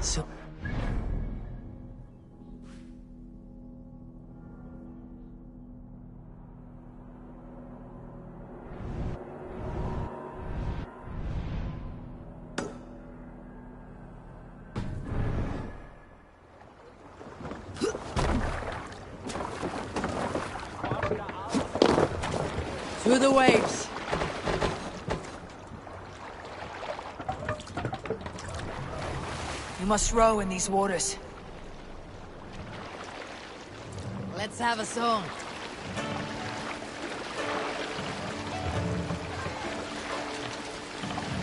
So... To the waves! You must row in these waters. Let's have a song.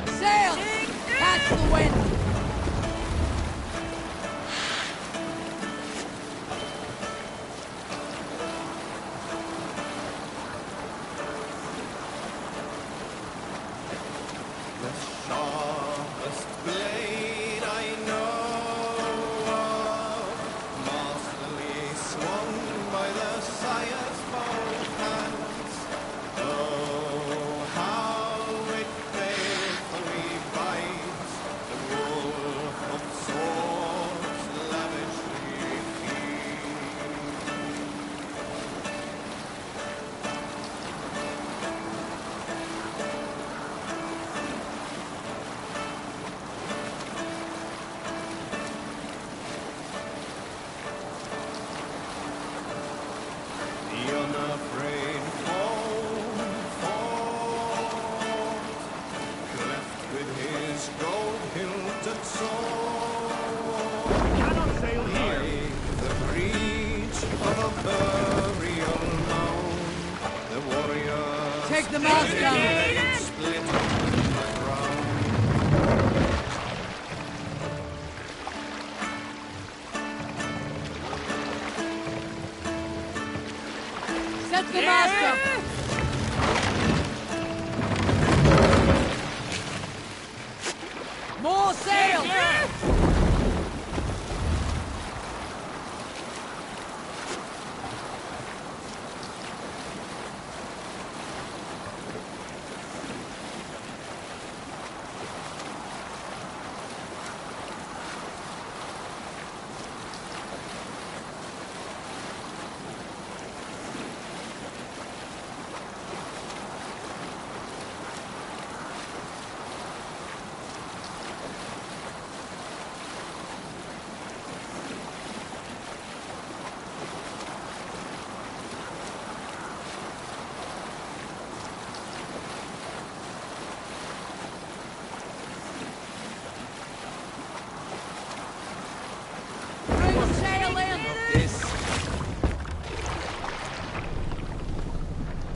Sail! Catch the wind! Take the mast down! Split the ground. Set the mast up! More sail!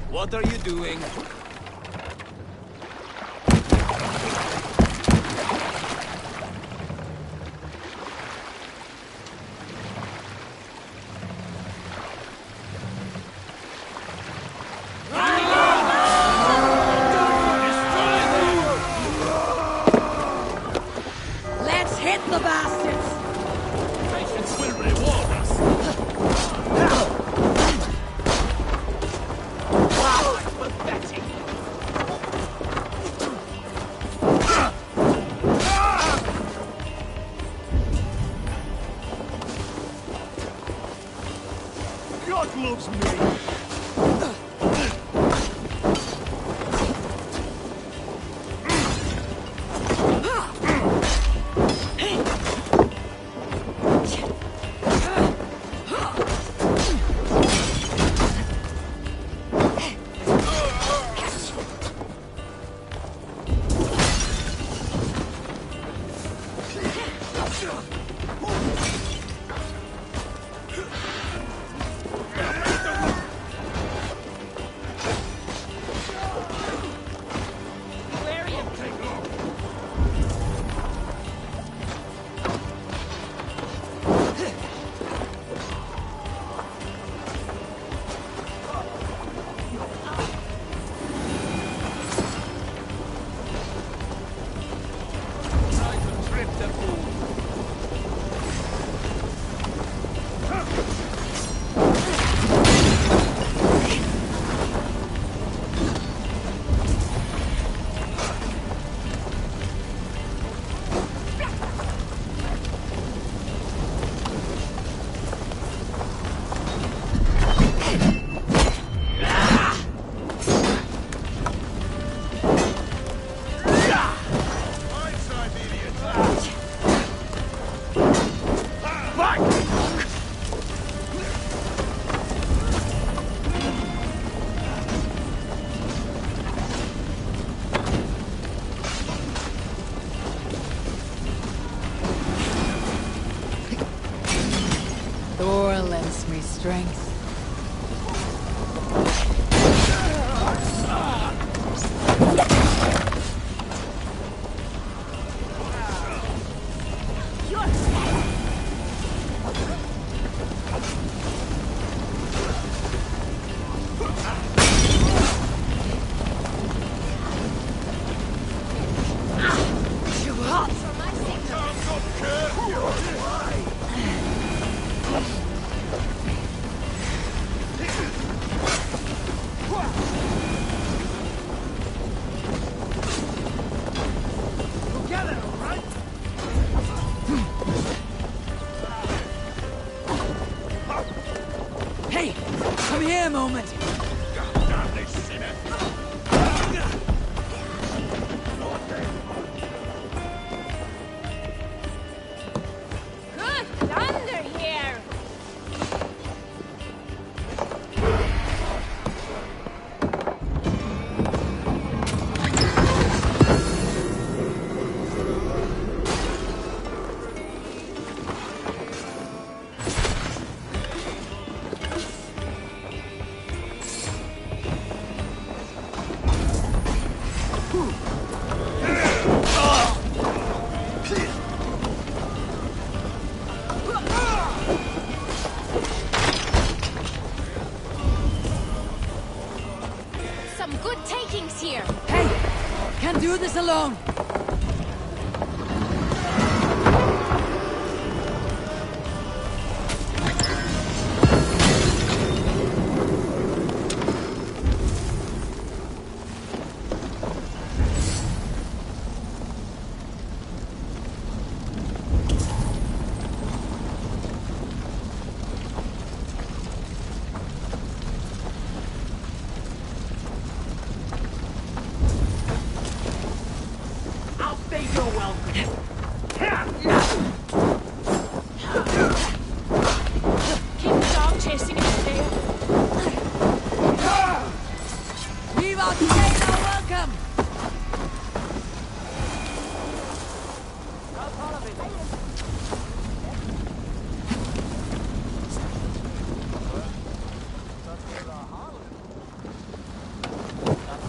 What are you doing? Let's hit the bastards! Patience will reward us. God loves me! Thor lends me strength. Hey! Come here a moment! Good thunder here! Some good takings here. Hey! Can't do this alone! Keep the dog chasing us there. We've outstayed our welcome!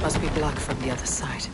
Must be blocked from the other side.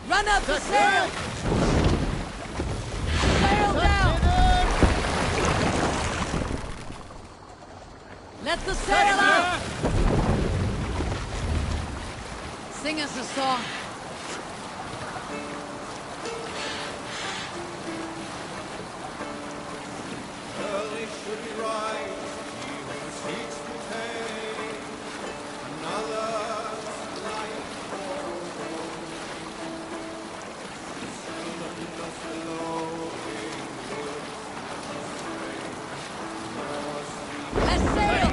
Run up the sail! Sail down! Let the sail out! Sing us a song. Early should we rise, he who seeks to take another's life for gold. Seldom does the lowing woods stray, nor Let's sail!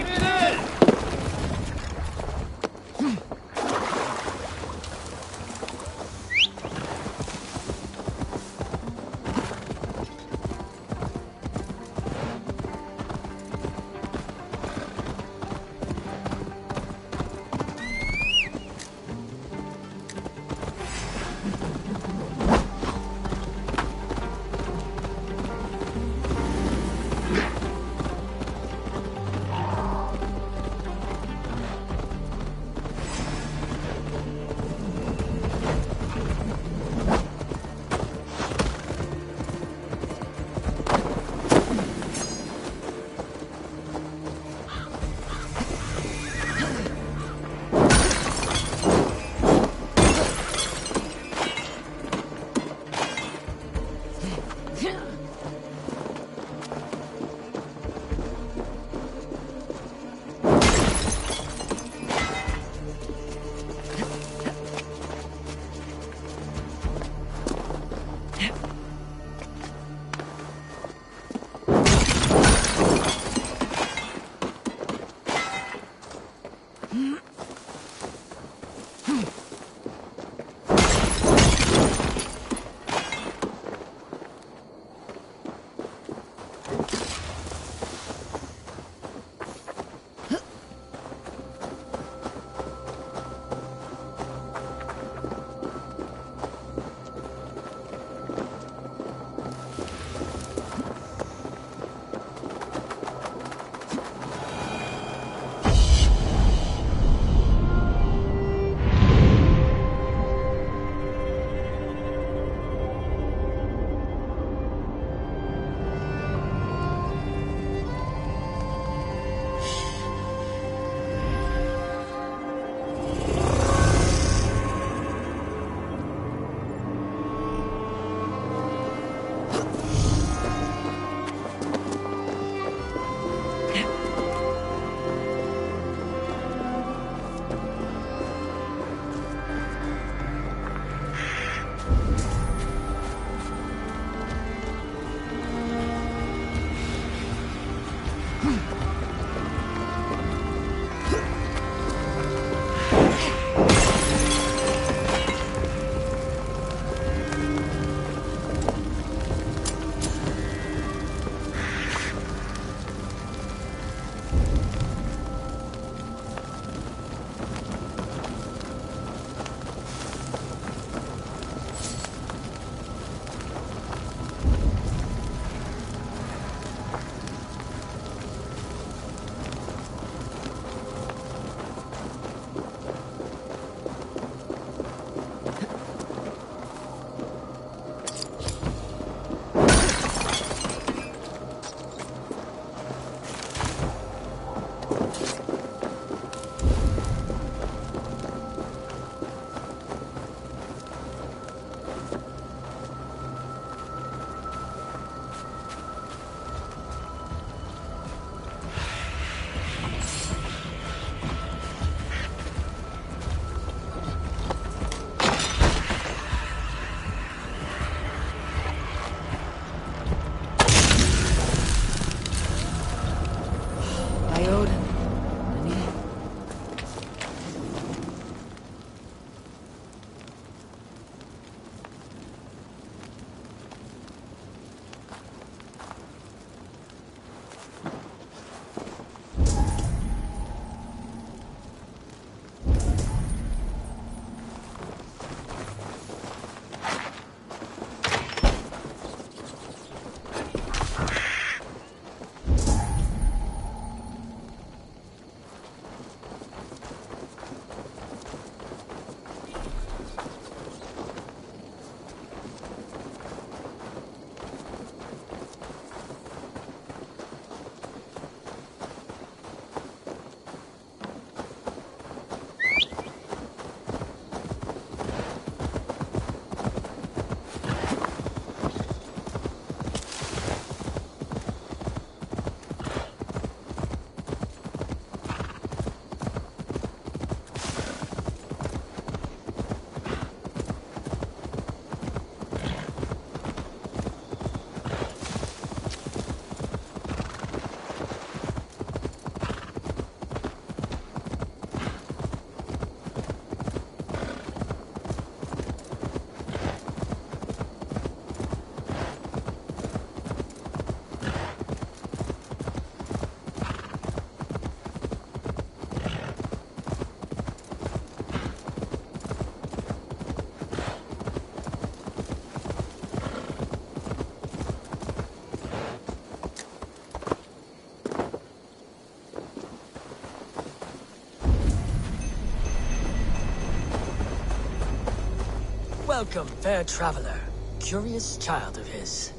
Welcome, fair traveler, curious child of his.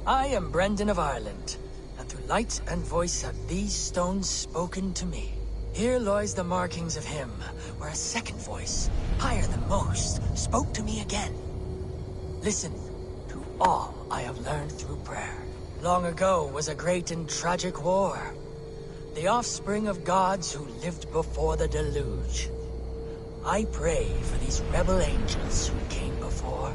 I am Brendan of Ireland, and through light and voice have these stones spoken to me. Here lies the markings of him, where a second voice, higher than most, spoke to me again. Listen to all I have learned through prayer. Long ago was a great and tragic war. The offspring of gods who lived before the deluge. I pray for these rebel angels who came before.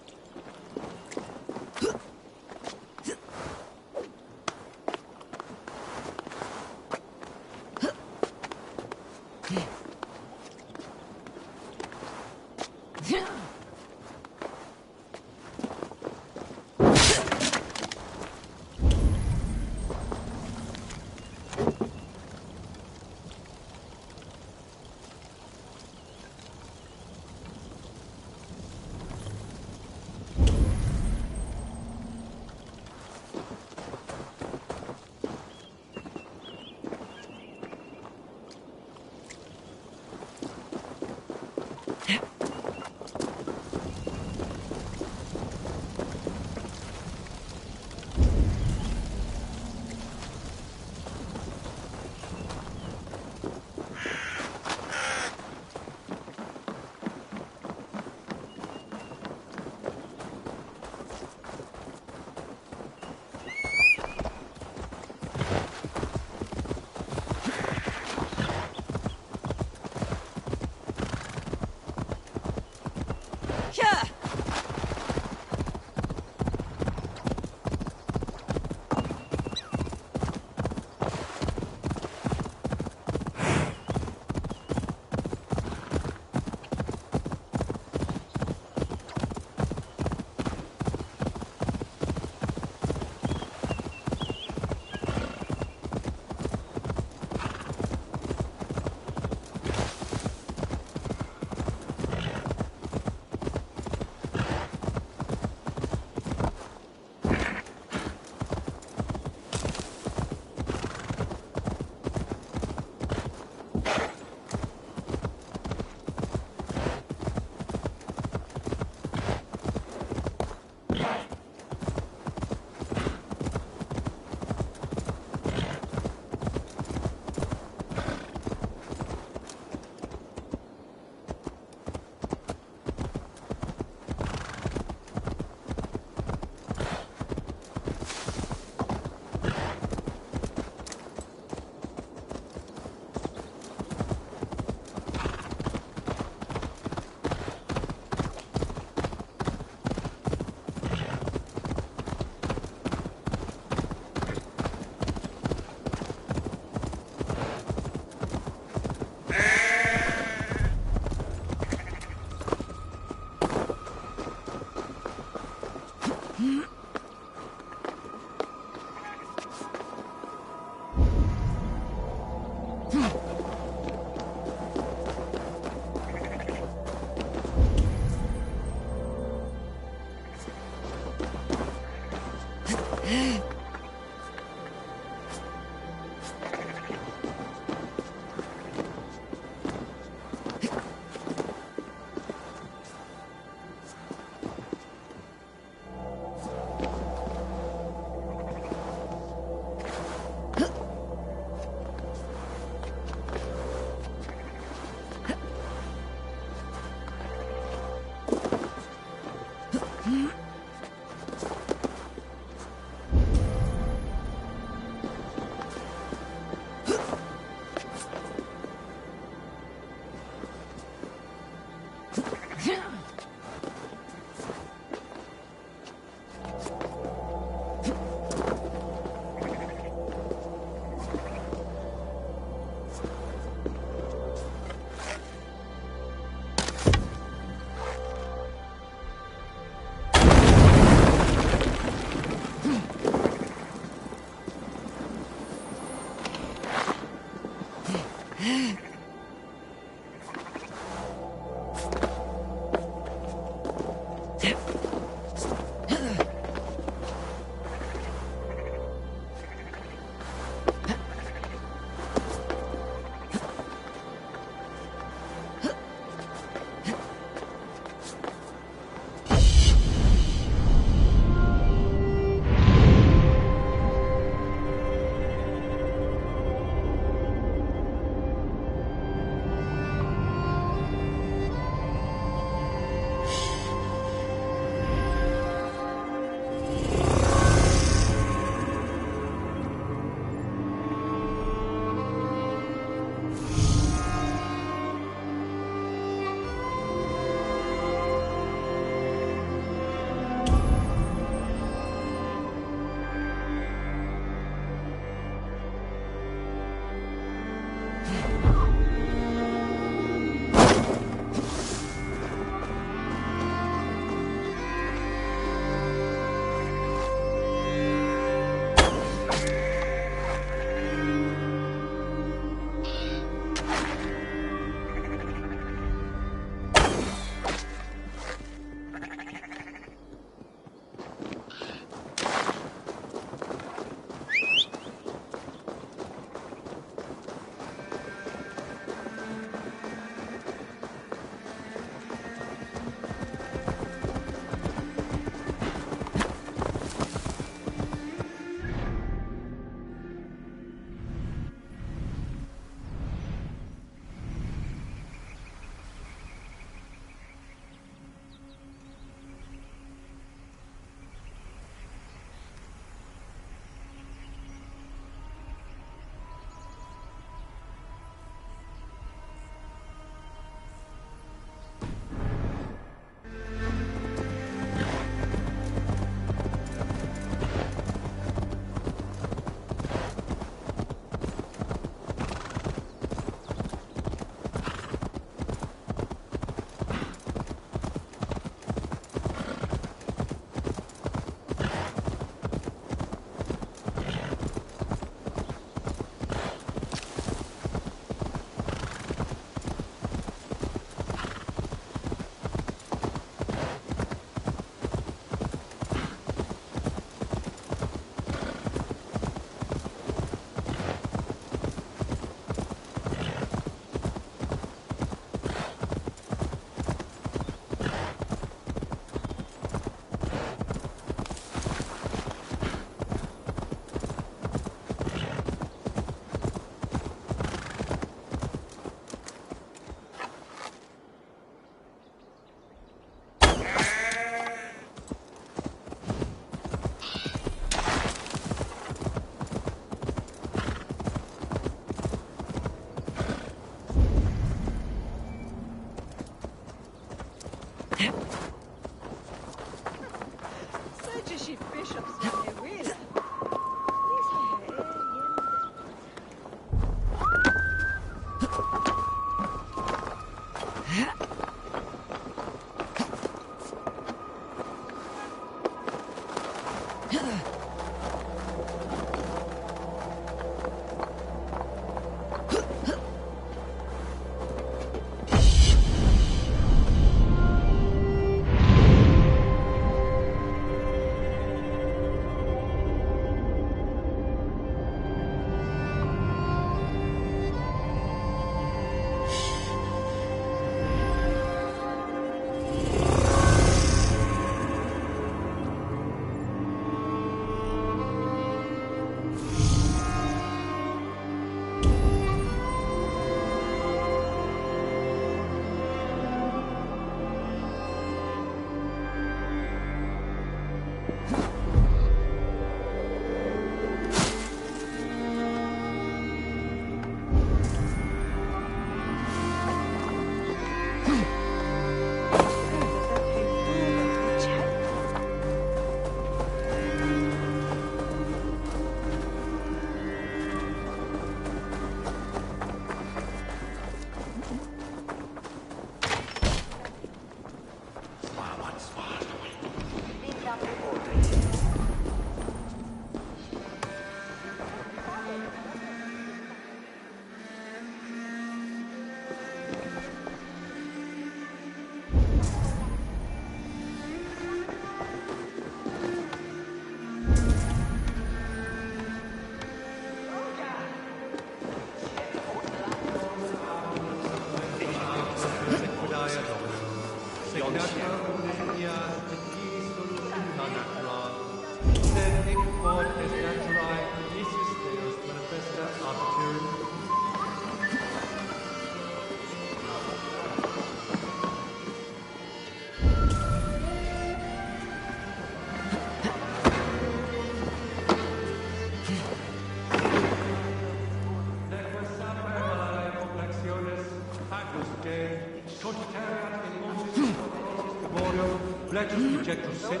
Flectus ejectus sit,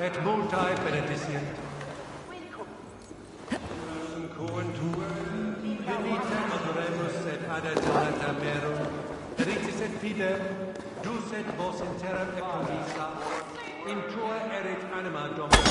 et multae benedicient. Coentur, venite adoremus et adetorata merum, ritis et fidem, dus et vos in terra epulisa, in tua erit anima domina.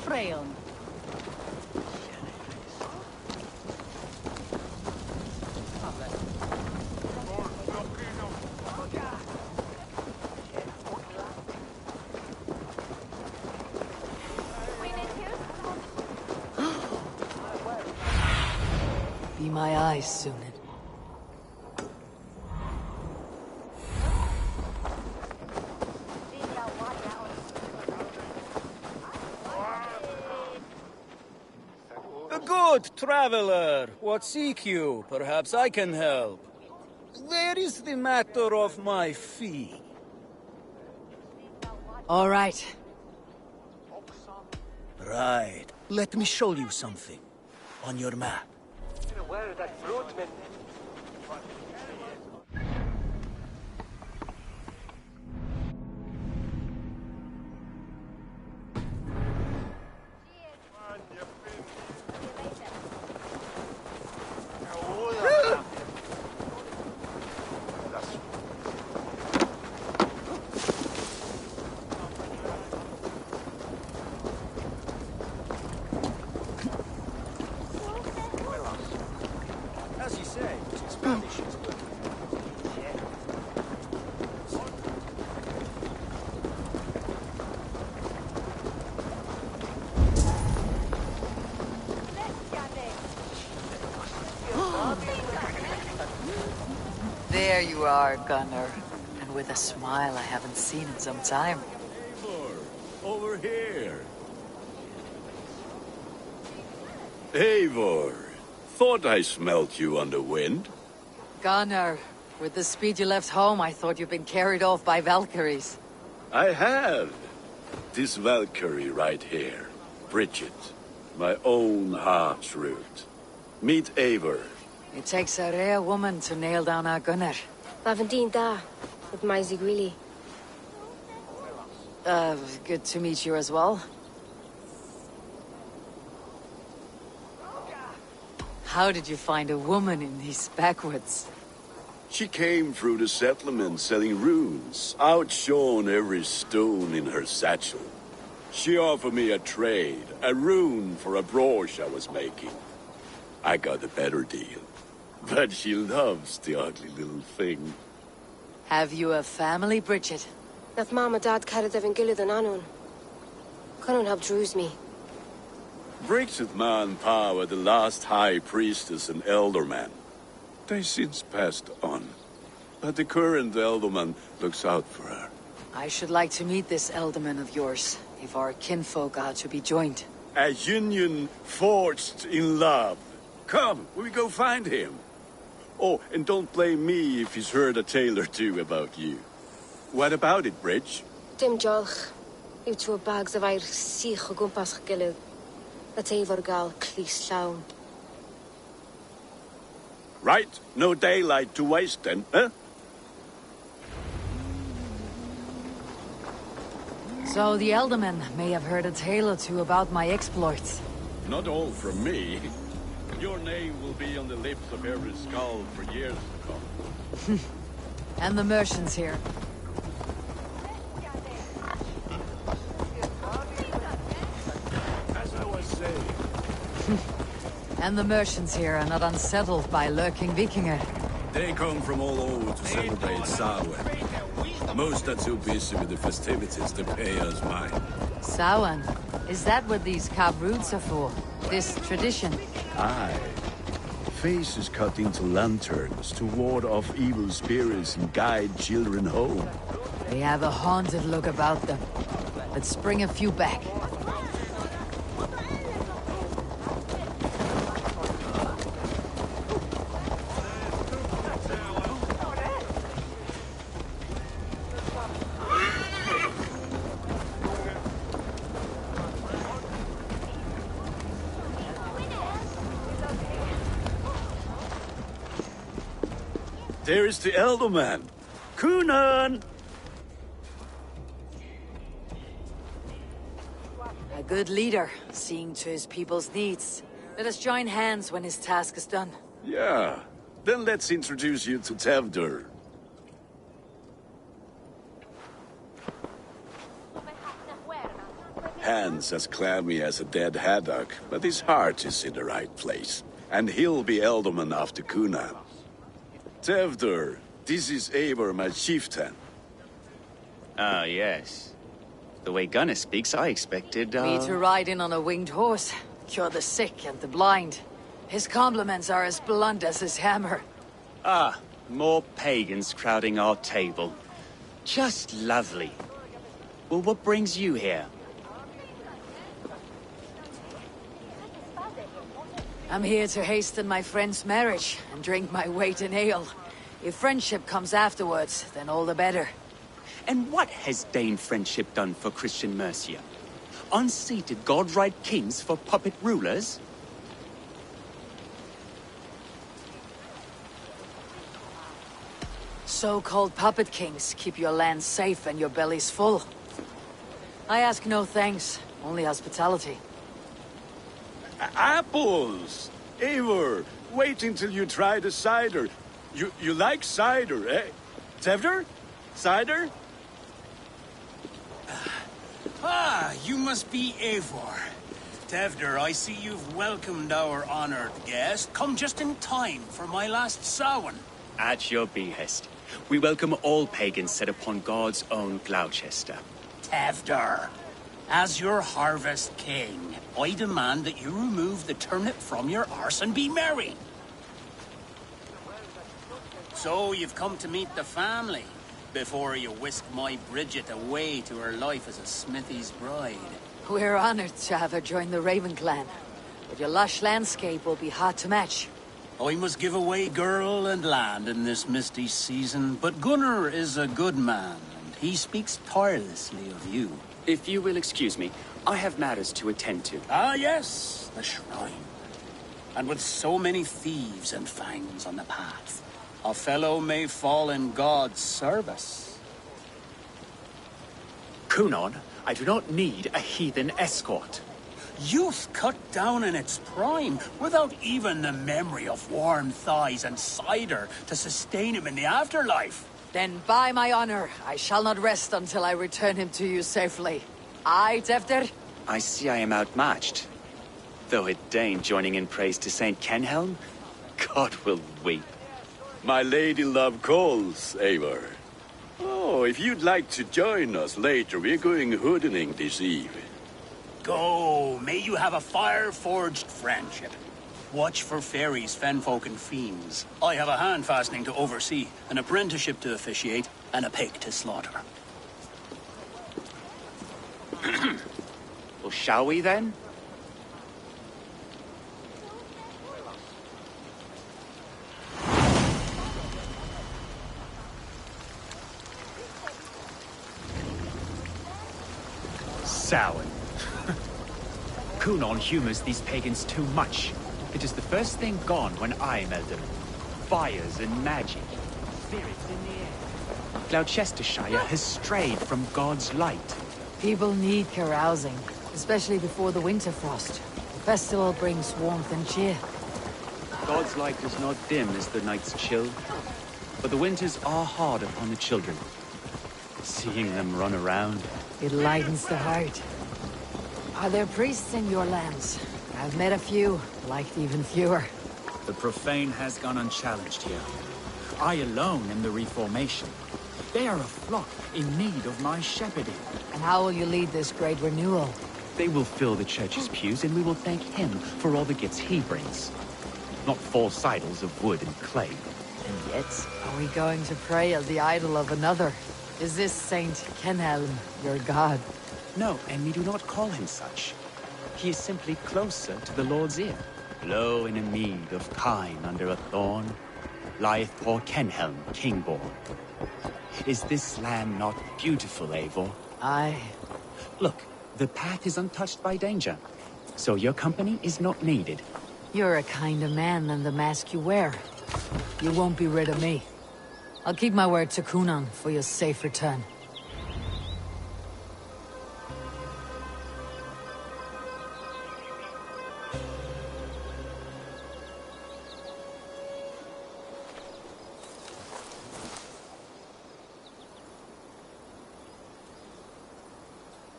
Freyon. Be my eyes soon. Good traveler, what seek you? Perhaps I can help. Where is the matter of my fee? All right. Right. Let me show you something. On your map. There you are, Gunnar. And with a smile I haven't seen in some time. Over here. Eivor, thought I smelt you on the wind. Gunnar, with the speed you left home, I thought you'd been carried off by Valkyries. I have. This Valkyrie right here, Bridget, my own heart's root. Meet Eivor. It takes a rare woman to nail down our Gunnar. Lavendine da, with my Zigrili. Good to meet you as well. How did you find a woman in these backwoods? She came through the settlement selling runes, outshone every stone in her satchel. She offered me a trade, a rune for a brooch I was making. I got a better deal. But she loves the ugly little thing. Have you a family, Bridget? Nath mama dad carried Evan Gillid and Anun. Couldn't help druise me. Bridget Ma and Pa were the last high priestess and elderman. They since passed on. But the current elderman looks out for her. I should like to meet this elderman of yours, if our kinfolk are to be joined. A union forged in love. Come, we go find him. Oh, and don't blame me if he's heard a tale or two about you. What about it, Bridge? Dim jolch. You two bags of air sich o gwmpas Gillid. A Eivor gal clis llawn. Right, no daylight to waste then, huh? So the Elderman may have heard a tale or two about my exploits. Not all from me. Your name will be on the lips of every skull for years to come. And the merchants here. As I was saying, And the merchants here are not unsettled by lurking Vikinger. they come from all over to celebrate Samhain. Most are too busy with the festivities to pay us mind. Samhain? Is that what these carved roots are for? This tradition? Aye. Faces cut into lanterns to ward off evil spirits and guide children home. They have a haunted look about them. Let's bring a few back. There is the Elderman. Kunan! A good leader, seeing to his people's needs. Let us join hands when his task is done. Yeah. Then let's introduce you to Tevdur. Hands as clammy as a dead haddock, but his heart is in the right place. And he'll be Elderman after Kunan. Tevdur, this is Eivor, my chieftain. Ah, yes. The way Gunnar speaks, I expected, Me to ride in on a winged horse, cure the sick and the blind. His compliments are as blunt as his hammer. Ah, more pagans crowding our table. Just lovely. Well, what brings you here? I'm here to hasten my friend's marriage and drink my weight in ale. If friendship comes afterwards, then all the better. And what has Dane friendship done for Christian Mercia? Unseated godright kings for puppet rulers? So-called puppet kings keep your lands safe and your bellies full. I ask no thanks, only hospitality. Apples! Eivor, wait until you try the cider. You like cider, eh? Tevdur? Cider? Ah, you must be Eivor. Tevdur, I see you've welcomed our honored guest. Come just in time for my last Samhain. At your behest. We welcome all pagans set upon God's own Gloucester. Tevdur, as your harvest king, I demand that you remove the turnip from your arse and be merry. So you've come to meet the family before you whisk my Bridget away to her life as a smithy's bride. We're honored to have her join the Raven clan, but your lush landscape will be hard to match. I must give away girl and land in this misty season, but Gunnar is a good man, and he speaks tirelessly of you. If you will excuse me, I have matters to attend to. Ah, yes, the shrine. And with so many thieves and fangs on the path, a fellow may fall in God's service. Kunon, I do not need a heathen escort. Youth cut down in its prime, without even the memory of warm thighs and cider to sustain him in the afterlife. Then by my honor, I shall not rest until I return him to you safely. Aye, Tefter? I see I am outmatched. Though it deign joining in praise to Saint Kenhelm, God will weep. My lady love calls, Eivor. Oh, if you'd like to join us later, we're going hoodening this evening. Go, may you have a fire-forged friendship. Watch for fairies, fenfolk, and fiends. I have a hand fastening to oversee, an apprenticeship to officiate, and a pig to slaughter. Well, shall we then? Samhain. Kunon humors these pagans too much. It is the first thing gone when I am Elderman. Fires and magic. Spirits in the air. Gloucestershire has strayed from God's light. People need carousing, especially before the winter frost. The festival brings warmth and cheer. God's light does not dim as the nights chill, but the winters are hard upon the children. Seeing them run around. It lightens the heart. Are there priests in your lands? I've met a few, liked even fewer. The profane has gone unchallenged here. I alone am the Reformation. They are a flock in need of my shepherding. And how will you lead this great renewal? They will fill the church's pews, and we will thank him for all the gifts he brings. Not false idols of wood and clay. And yet, are we going to pray as the idol of another? Is this Saint Kenhelm your god? No, and we do not call him such. He is simply closer to the Lord's ear. Low in a mead of kine under a thorn, lieth poor Kenhelm, king-born. Is this land not beautiful, Eivor? Aye. Look, the path is untouched by danger, so your company is not needed. You're a kinder man than the mask you wear. You won't be rid of me. I'll keep my word to Kunon for your safe return.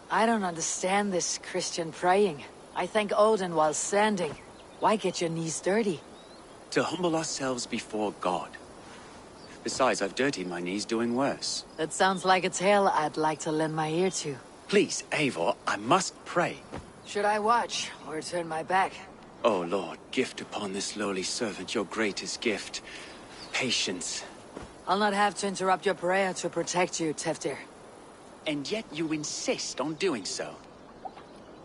I don't understand this Christian praying. I thank Odin while standing. Why get your knees dirty? To humble ourselves before God. Besides, I've dirtied my knees doing worse. That sounds like a tale I'd like to lend my ear to. Please, Eivor, I must pray. Should I watch, or turn my back? Oh, Lord, gift upon this lowly servant your greatest gift. Patience. I'll not have to interrupt your prayer to protect you, Teftir. And yet you insist on doing so.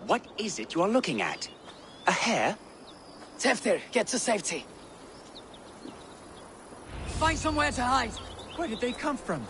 What is it you are looking at? A hare? Teftir, get to safety. Find somewhere to hide. Where did they come from?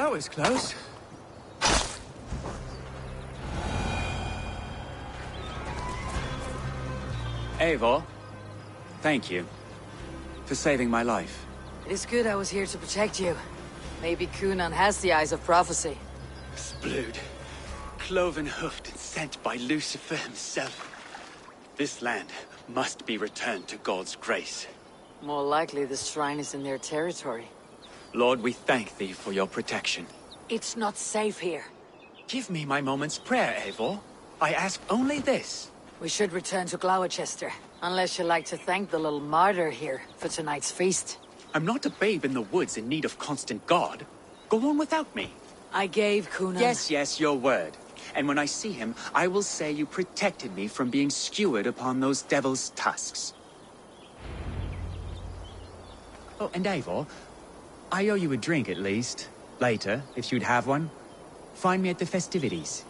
That was close. Eivor, thank you for saving my life. It is good I was here to protect you. Maybe Cunan has the eyes of prophecy. Splood, cloven-hoofed and sent by Lucifer himself. This land must be returned to God's grace. More likely the shrine is in their territory. Lord, we thank thee for your protection. It's not safe here. Give me my moment's prayer, Eivor. I ask only this. We should return to Gloucester, unless you like to thank the little martyr here for tonight's feast. I'm not a babe in the woods in need of constant guard. Go on without me. I gave Cunan... Yes, your word. And when I see him, I will say you protected me from being skewered upon those devil's tusks. Oh, and Eivor, I owe you a drink at least. Later, if you'd have one. Find me at the festivities.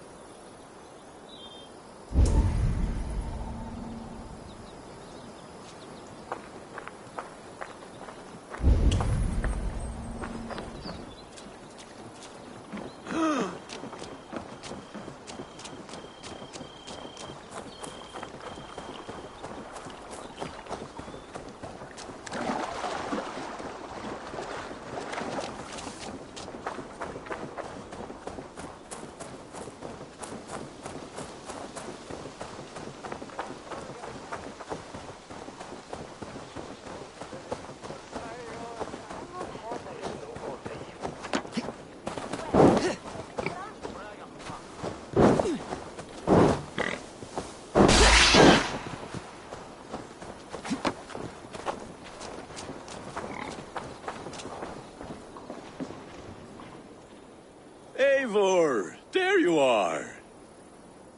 Eivor, there you are.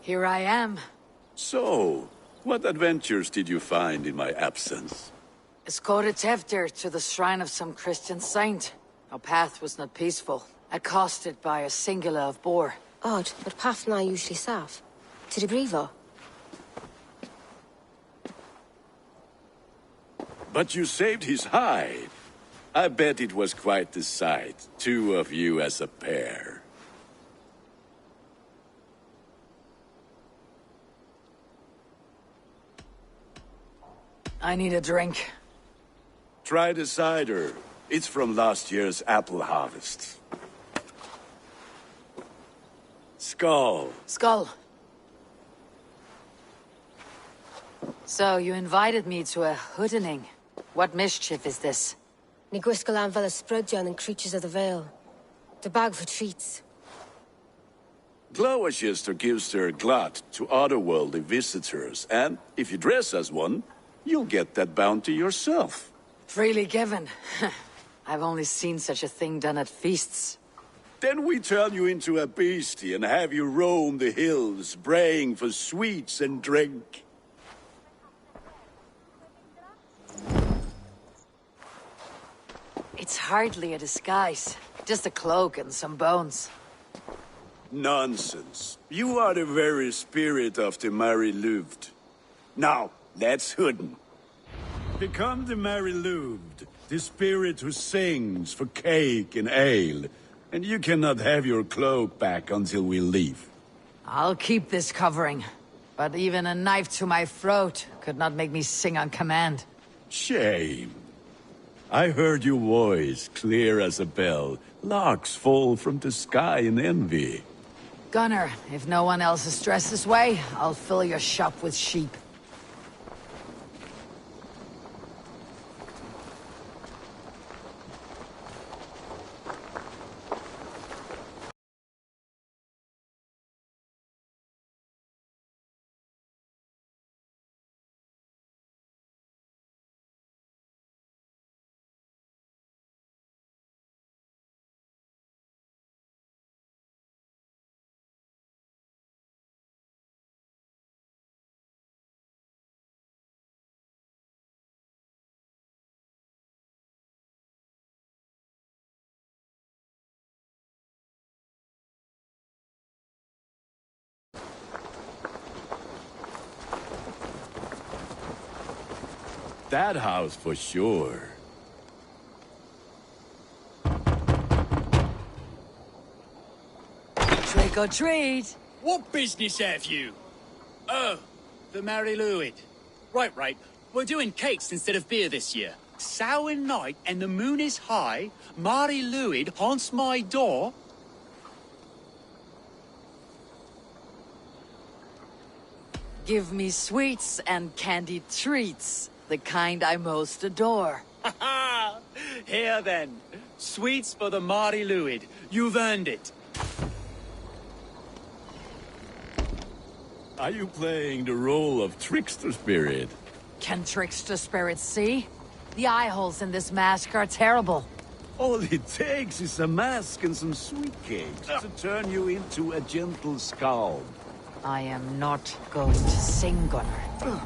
Here I am. So, what adventures did you find in my absence? Escorted Tefter to the shrine of some Christian saint. Our path was not peaceful, accosted by a singular of boar. Odd, but path na usually safe. To the Brivo. But you saved his hide. I bet it was quite the sight, two of you as a pair. I need a drink. Try the cider. It's from last year's apple harvest. Skull. Skull. So, you invited me to a hoodening. What mischief is this? Ni gwisgal an fel ysbrydion and creatures of the Vale. The bag for treats. Gloucester gives their glut to otherworldly visitors, and if you dress as one, you'll get that bounty yourself. Freely given. I've only seen such a thing done at feasts. Then we turn you into a beastie and have you roam the hills, braying for sweets and drink. It's hardly a disguise. Just a cloak and some bones. Nonsense. You are the very spirit of the Mary Louved. Now, let's hooden. Become the Mary Louved, the spirit who sings for cake and ale. And you cannot have your cloak back until we leave. I'll keep this covering. But even a knife to my throat could not make me sing on command. Shame. I heard your voice clear as a bell. Larks fall from the sky in envy. Gunner, if no one else is dressed this way, I'll fill your shop with sheep. That house for sure. Trick or treat. What business have you? Oh, the Mary Louid. Right. We're doing cakes instead of beer this year. Samhain night and the moon is high. Mary Louid haunts my door. Give me sweets and candied treats, the kind I most adore. Ha! Here then, sweets for the Mary Louid. You've earned it. Are you playing the role of trickster spirit? Can trickster spirits see? The eye holes in this mask are terrible. All it takes is a mask and some sweet cakes to turn you into a gentle scald. I am not going to sing, Gunnar.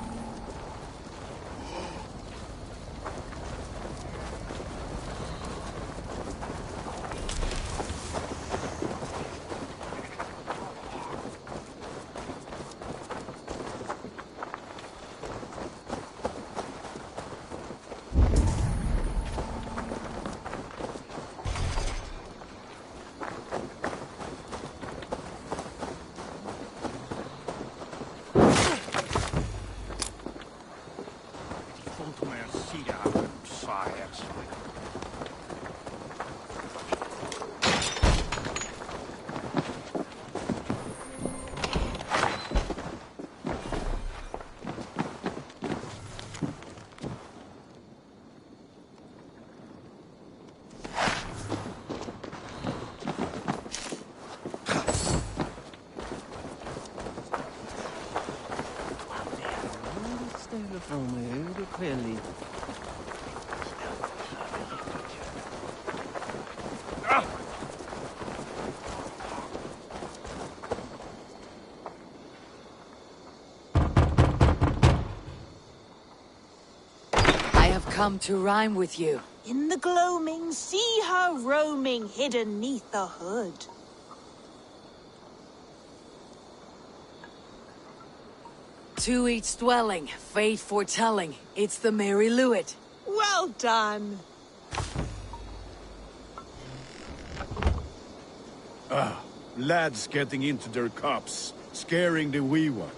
Come to rhyme with you. In the gloaming, see her roaming, hidden neath the hood. To each dwelling, fate foretelling, it's the Mary Louid. Well done. Lads getting into their cups, scaring the wee ones.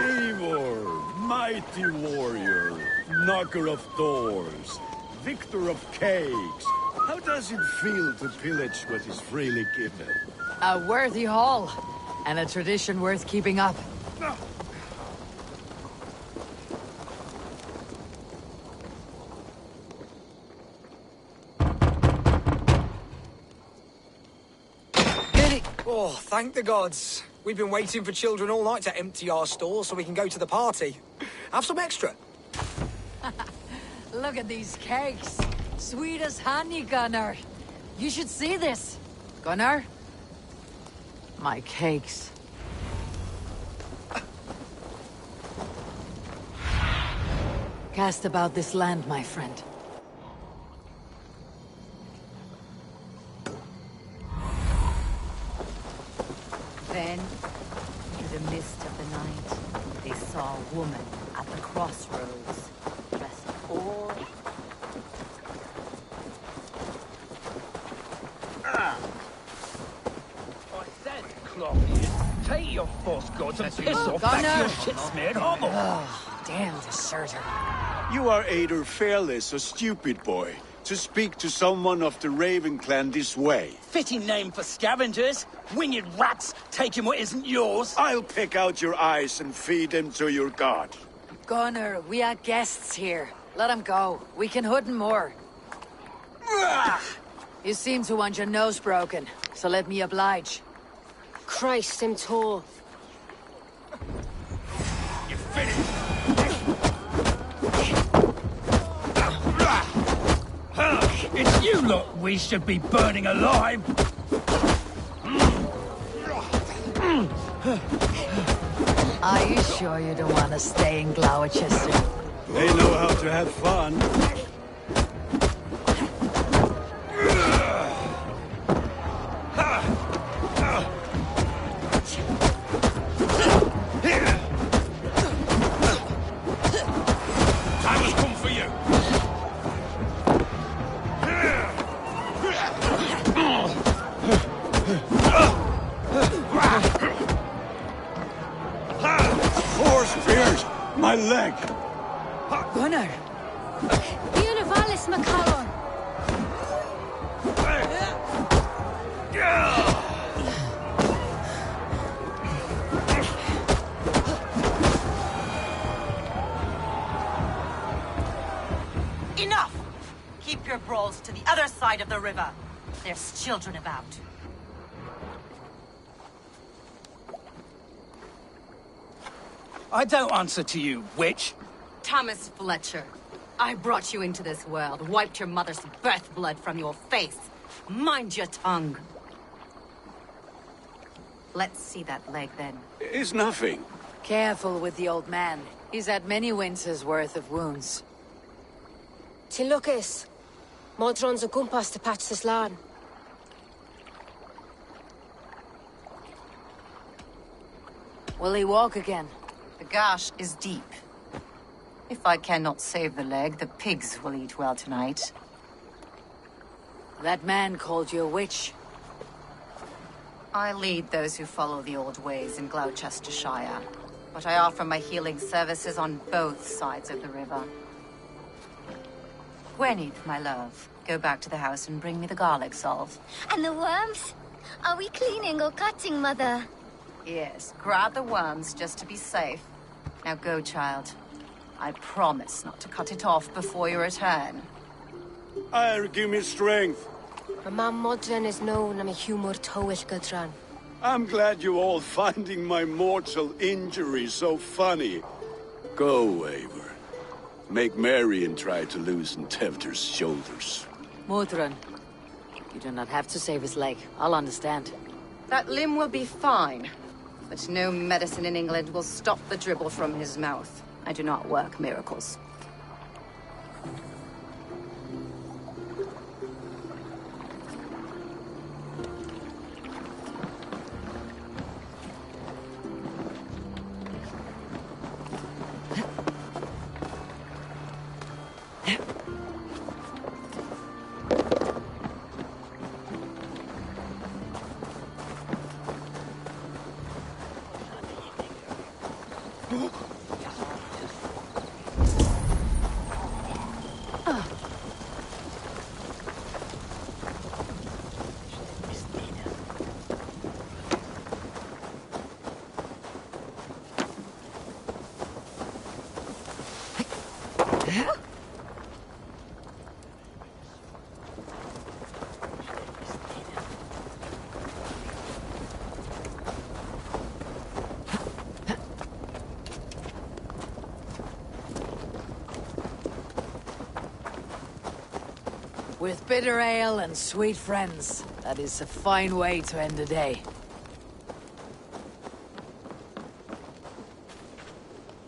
Eivor, mighty warrior, knocker of doors, victor of cakes. How does it feel to pillage what is freely given? A worthy haul, and a tradition worth keeping up. Oh, thank the gods. We've been waiting for children all night to empty our stores so we can go to the party. Have some extra. Look at these cakes. Sweet as honey, Gunnar. You should see this. Gunnar? My cakes. Cast about this land, my friend. Then, through the mist of the night, they saw a woman at the crossroads, dressed all... I said, Claudius, take your false gods and piss off back to your shit-smeared hovel. Oh, damn deserter. You are either fearless or stupid, boy, to speak to someone of the Raven clan this way. Fitting name for scavengers. Winged rats taking what isn't yours. I'll pick out your eyes and feed them to your god. Gunnar, we are guests here. Let him go. We can hood him more. You seem to want your nose broken, so let me oblige. Christ, him tall. You finished. It's you lot we should be burning alive. Are you sure you don't want to stay in Gloucester? They know how to have fun. Time was My leg! Gunnar! Univalis Macaron! Enough! Keep your brawls to the other side of the river. There's children about. I don't answer to you, witch. Thomas Fletcher, I brought you into this world, wiped your mother's birth blood from your face. Mind your tongue. Let's see that leg, then. It's nothing. Careful with the old man. He's had many winters' worth of wounds. Tilukis. Modron's a gumpas to patch this lawn. Will he walk again? The gash is deep. If I cannot save the leg, the pigs will eat well tonight. That man called you a witch. I lead those who follow the old ways in Gloucestershire, but I offer my healing services on both sides of the river. Gweneth, my love, go back to the house and bring me the garlic salve. And the worms? Are we cleaning or cutting, Mother? Yes, grab the worms just to be safe. Now go, child. I promise not to cut it off before your return. Give me strength. My mam Modron is known I'm a humor towish Gudran. I'm glad you all finding my mortal injury so funny. Go, Eivor. Make merry and try to loosen Tevder's shoulders. Modron, you do not have to save his leg. I'll understand. That limb will be fine, but no medicine in England will stop the dribble from his mouth. I do not work miracles. With bitter ale and sweet friends, that is a fine way to end a day.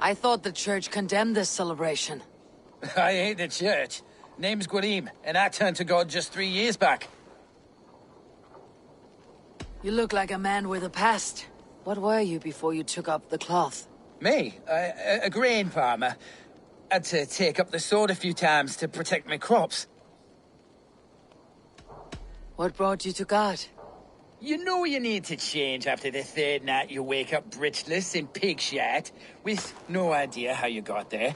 I thought the church condemned this celebration. I hate the church. Name's Gwarim, and I turned to God just 3 years back. You look like a man with a past. What were you before you took up the cloth? Me? A grain farmer. Had to take up the sword a few times to protect my crops. What brought you to God? You know you need to change after the third night you wake up britchless in pig shat, with no idea how you got there.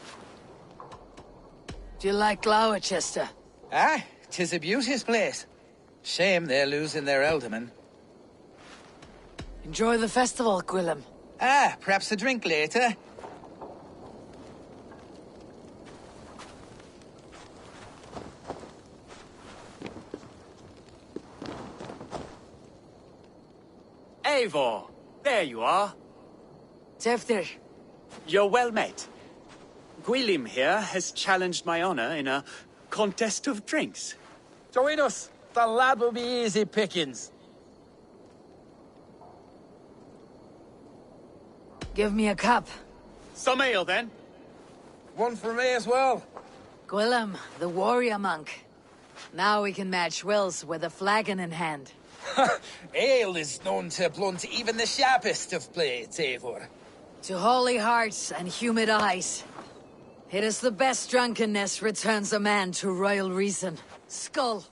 Do you like Gloucester? Ah, 'tis a beauteous place. Shame they're losing their alderman. Enjoy the festival, Gwillem. Ah, perhaps a drink later. Eivor, there you are. Tevder. You're well met. Gwilym here has challenged my honor in a contest of drinks. Join us. The lad will be easy pickings. Give me a cup. Some ale, then. One for me as well. Gwillem, the warrior monk. Now we can match wills with a flagon in hand. Ale is known to blunt even the sharpest of blades, Eivor. To holy hearts and humid eyes. It is the best drunkenness returns a man to royal reason. Skull.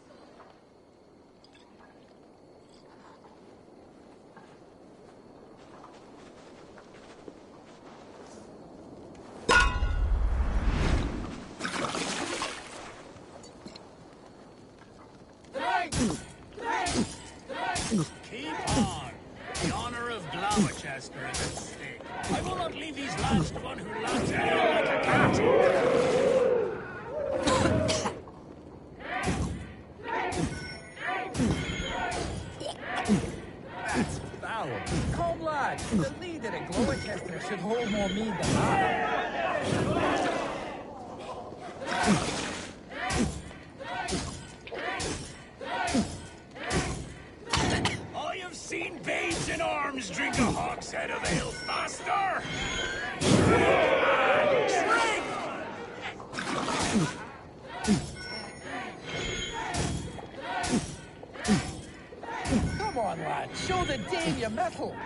master is at stake. I will not leave these lads to one who lags hell like a cat. That's foul. Come, lad. The leader at Gloucester should hold more mead than that. I have seen babes in arms drink a hogshead of ale faster. Drink! Come on, lad. Show the dame your mettle.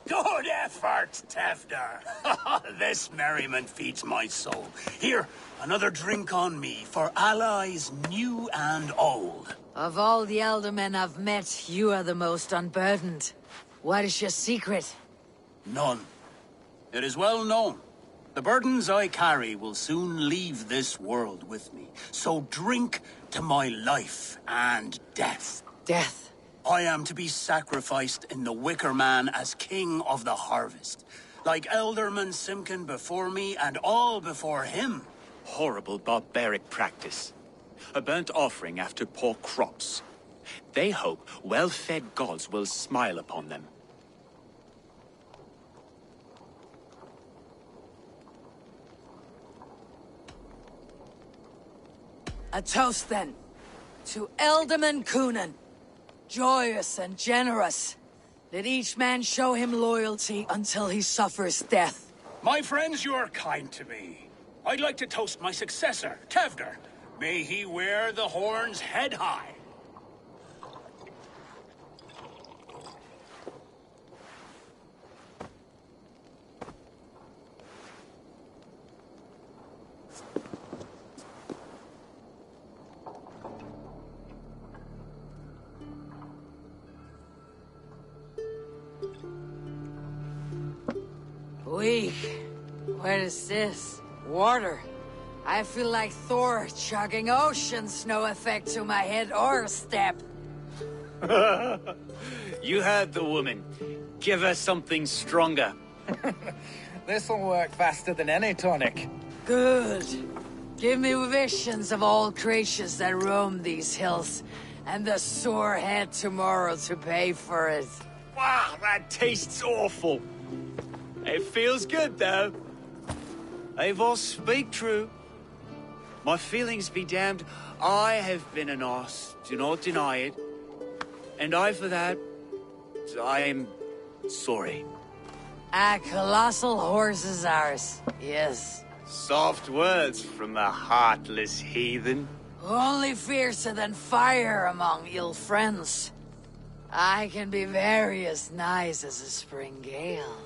Good effort, Tevder. This merriment feeds my soul. Here, another drink on me for allies new and old. Of all the eldermen I've met, you are the most unburdened. What is your secret? None. It is well known. The burdens I carry will soon leave this world with me. So drink to my life and death. Death? I am to be sacrificed in the Wicker Man as king of the harvest. Like Elderman Simkin before me and all before him. Horrible barbaric practice. A burnt offering after poor crops. They hope well-fed gods will smile upon them. A toast, then. To Elderman Coonan. Joyous and generous. Let each man show him loyalty until he suffers death. My friends, you are kind to me. I'd like to toast my successor, Tevder. May he wear the horns head high. Weak. What is this? Water. I feel like Thor chugging oceans. No effect to my head or step. You heard the woman. Give her something stronger. This'll work faster than any tonic. Good. Give me visions of all creatures that roam these hills, and the sore head tomorrow to pay for it. Wow, that tastes awful. It feels good, though. Eivor, speak true. My feelings be damned. I have been an ass, do not deny it. And I, for that, I am sorry. A colossal horse is ours, yes. Soft words from the heartless heathen. Only fiercer than fire among ill friends. I can be very as nice as a spring gale.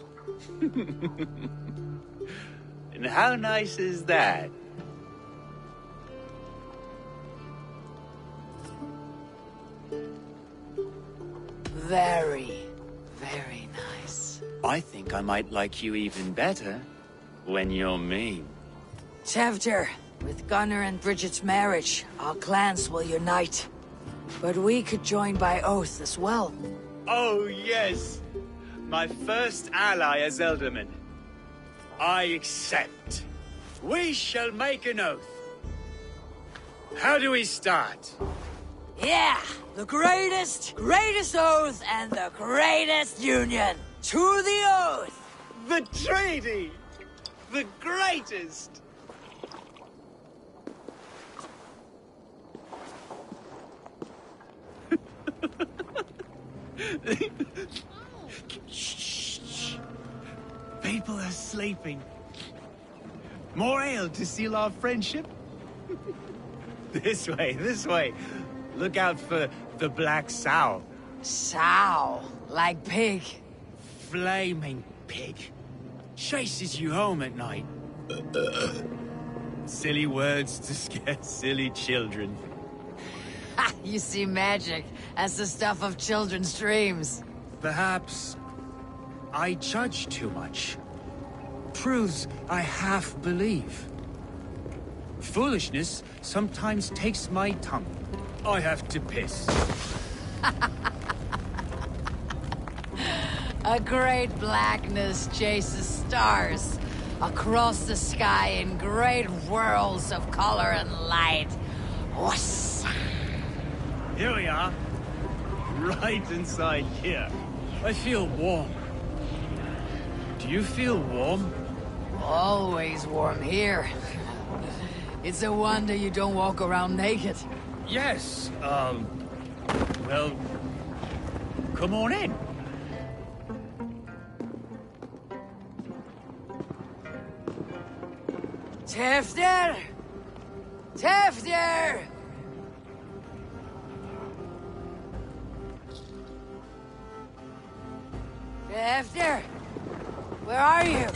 And how nice is that? Very, very nice. I think I might like you even better when you're mean. Tevder, with Gunnar and Bridget's marriage, our clans will unite. But we could join by oath as well. Oh, yes. My first ally as Elderman. I accept. We shall make an oath. How do we start? Yeah! The greatest oath and the greatest union! To the oath! The treaty! The greatest! Shh. People are sleeping. More ale to seal our friendship? This way, this way. Look out for the black sow. Sow? Like pig? Flaming pig. Chases you home at night. Silly words to scare silly children. Ha! You see magic. That's the stuff of children's dreams. Perhaps I judge too much. Truths I half believe. Foolishness sometimes takes my tongue. I have to piss. A great blackness chases stars across the sky in great whirls of color and light. Whoosh! Here we are. Right inside here. I feel warm. Do you feel warm? Always warm here. It's a wonder you don't walk around naked. Yes, well, come on in. Tefter! Tefter! Tefter! Where are you?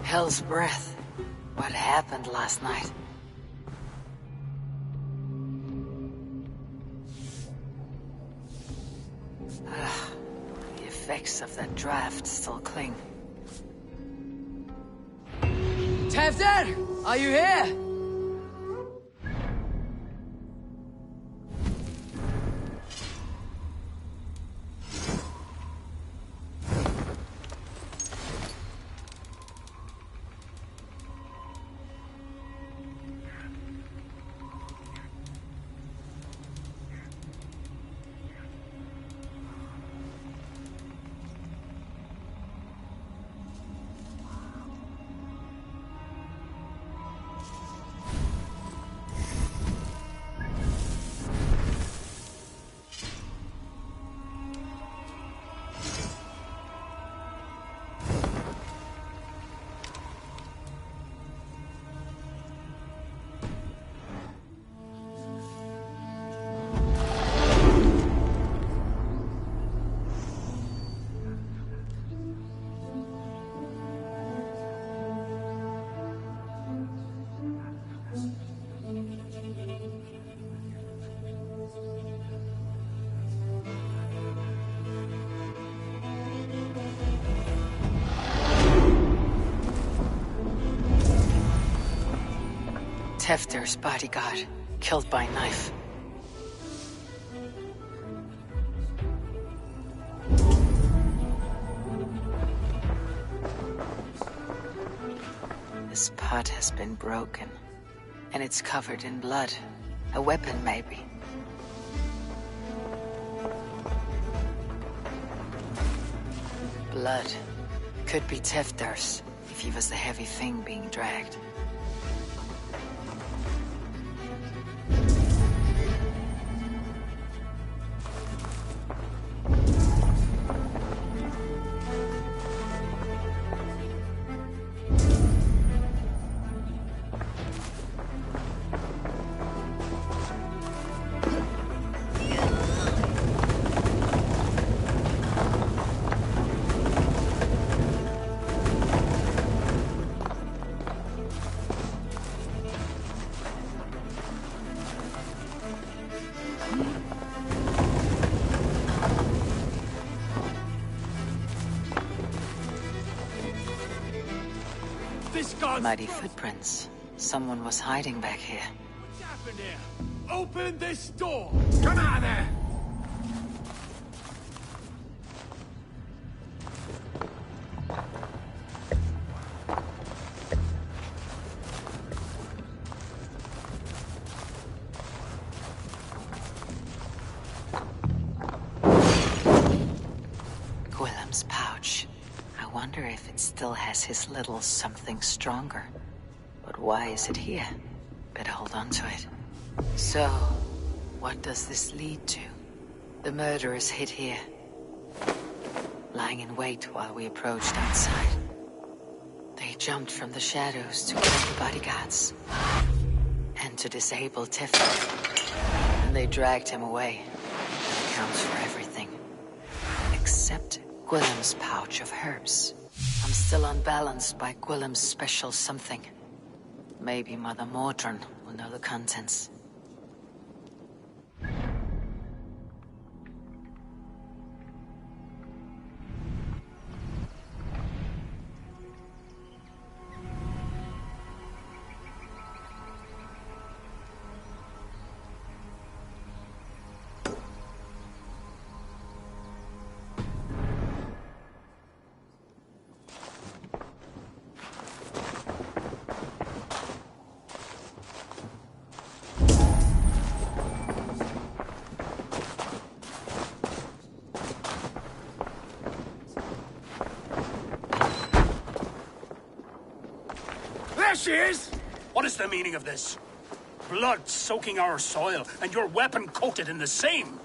Hell's breath. What happened last night? The effects of that draft still cling. Tefter! Are you here? Tefter's bodyguard, killed by knife. This pot has been broken, and it's covered in blood. A weapon, maybe. Blood. Could be Tefter's, if he was the heavy thing being dragged. Mighty footprints. Someone was hiding back here. What's happened here? Open this door! Come out of there! Gwillem's pouch. I wonder if it still has his little something stronger. But why is it here? Better hold on to it. So, what does this lead to? The murderers hid here, lying in wait while we approached outside. They jumped from the shadows to kill the bodyguards and to disable Teflon. And they dragged him away. That accounts for everything. Except Gwillem's pouch of herbs. I'm still unbalanced by Gwillem's special something. Maybe Mother Mordran will know the contents. She is! What is the meaning of this? Blood soaking our soil, and your weapon coated in the same!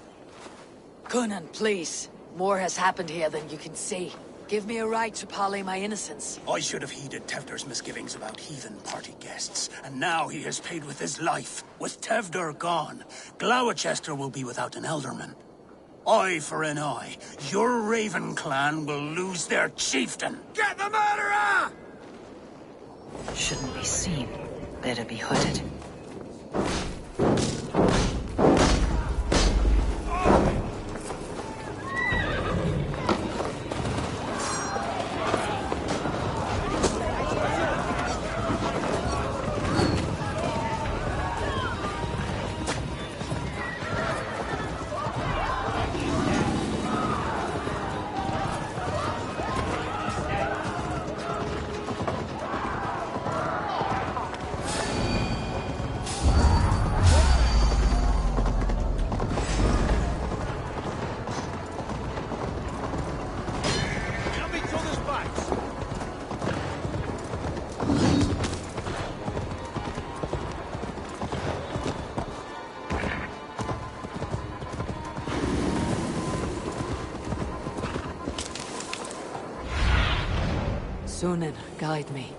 Coonan, please. More has happened here than you can see. Give me a right to parley my innocence. I should have heeded Tevder's misgivings about heathen party guests, and now he has paid with his life. With Tevder gone, Gloucester will be without an elderman. Eye for an eye. Your Raven clan will lose their chieftain. Get the murderer! Shouldn't be seen. Better be hooded. Sunan, guide me.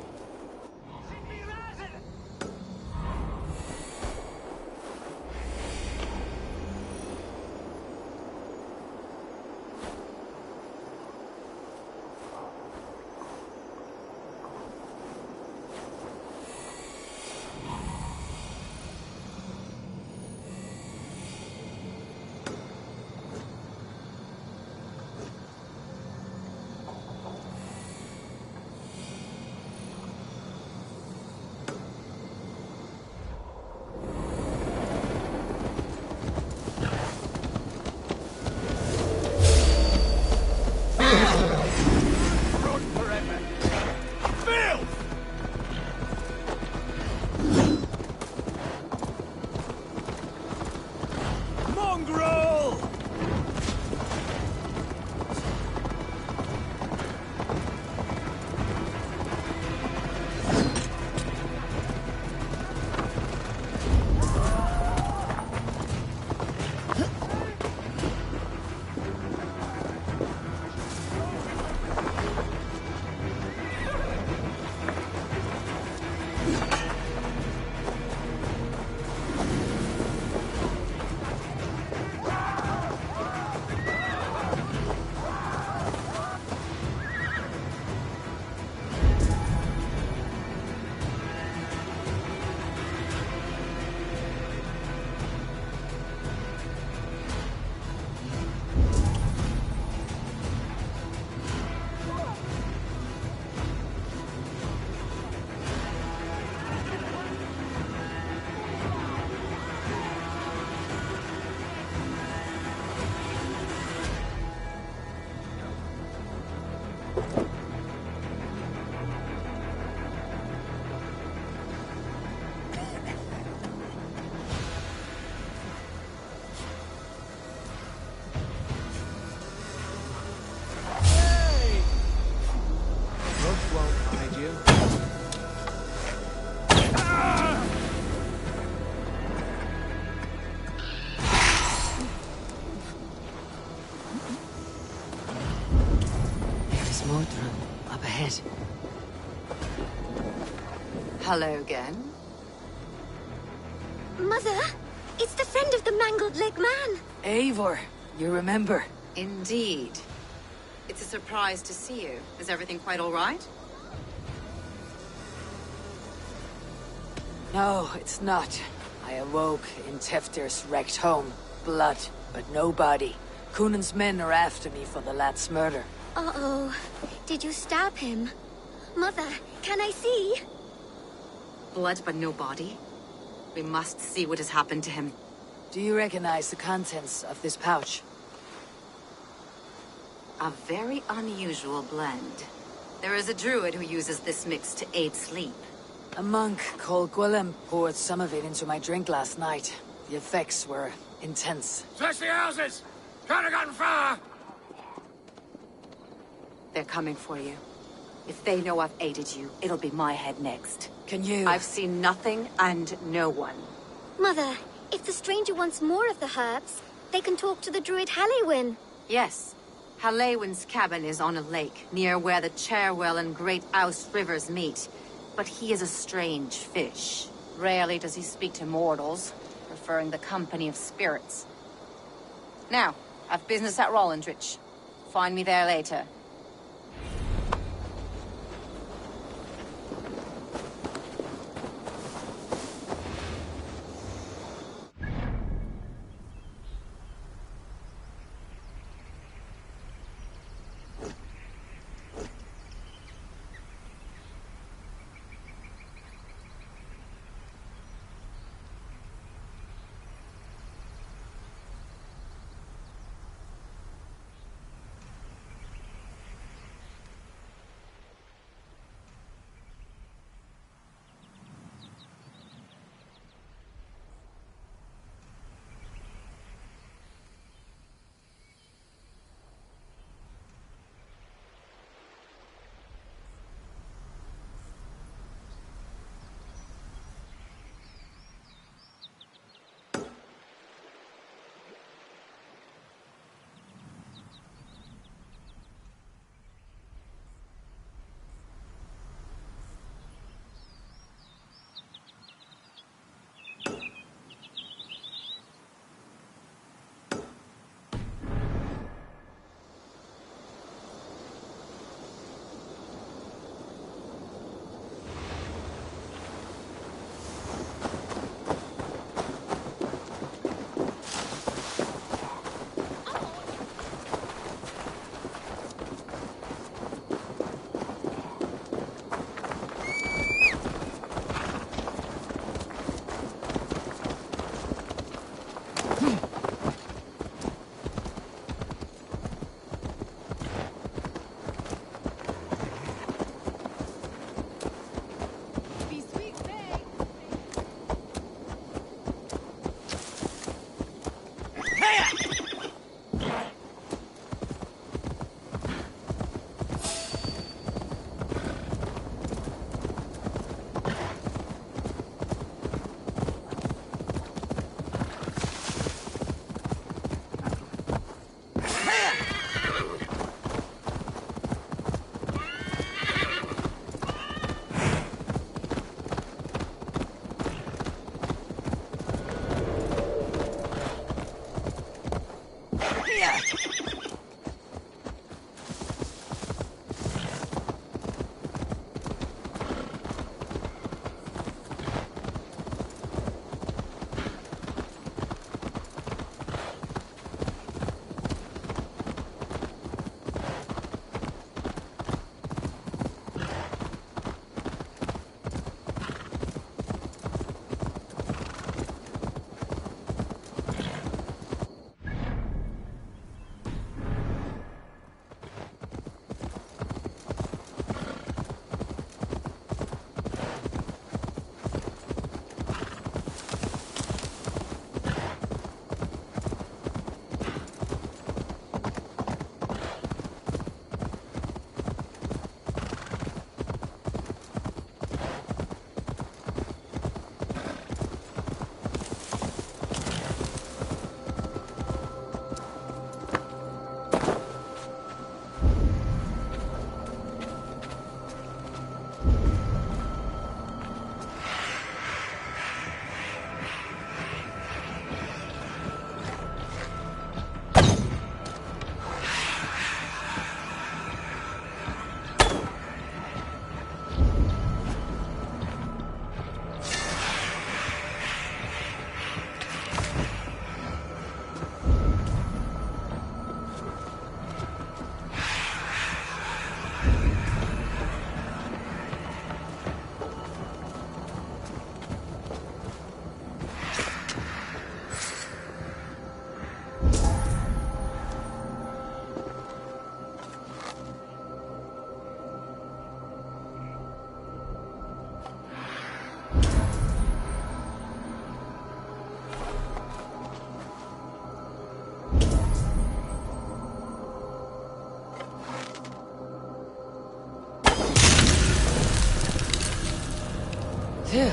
ahead. Hello again. Mother, it's the friend of the mangled leg man. Eivor, you remember? Indeed. It's a surprise to see you. Is everything quite all right? No, it's not. I awoke in Teftir's wrecked home. Blood, but no body. Cunan's men are after me for the lad's murder. Uh-oh. Did you stab him? Mother, can I see? Blood but no body? We must see what has happened to him. Do you recognize the contents of this pouch? A very unusual blend. There is a druid who uses this mix to aid sleep. A monk called Gwilym poured some of it into my drink last night. The effects were intense. Search the houses! Can't have gotten far! They're coming for you. If they know I've aided you, it'll be my head next. Can you? I've seen nothing and no one. Mother, if the stranger wants more of the herbs, they can talk to the druid Halliwyn. Yes. Halliwyn's cabin is on a lake, near where the Cherwell and Great Ouse rivers meet. But he is a strange fish. Rarely does he speak to mortals, preferring the company of spirits. Now, I've business at Rollindrich. Find me there later. Phew,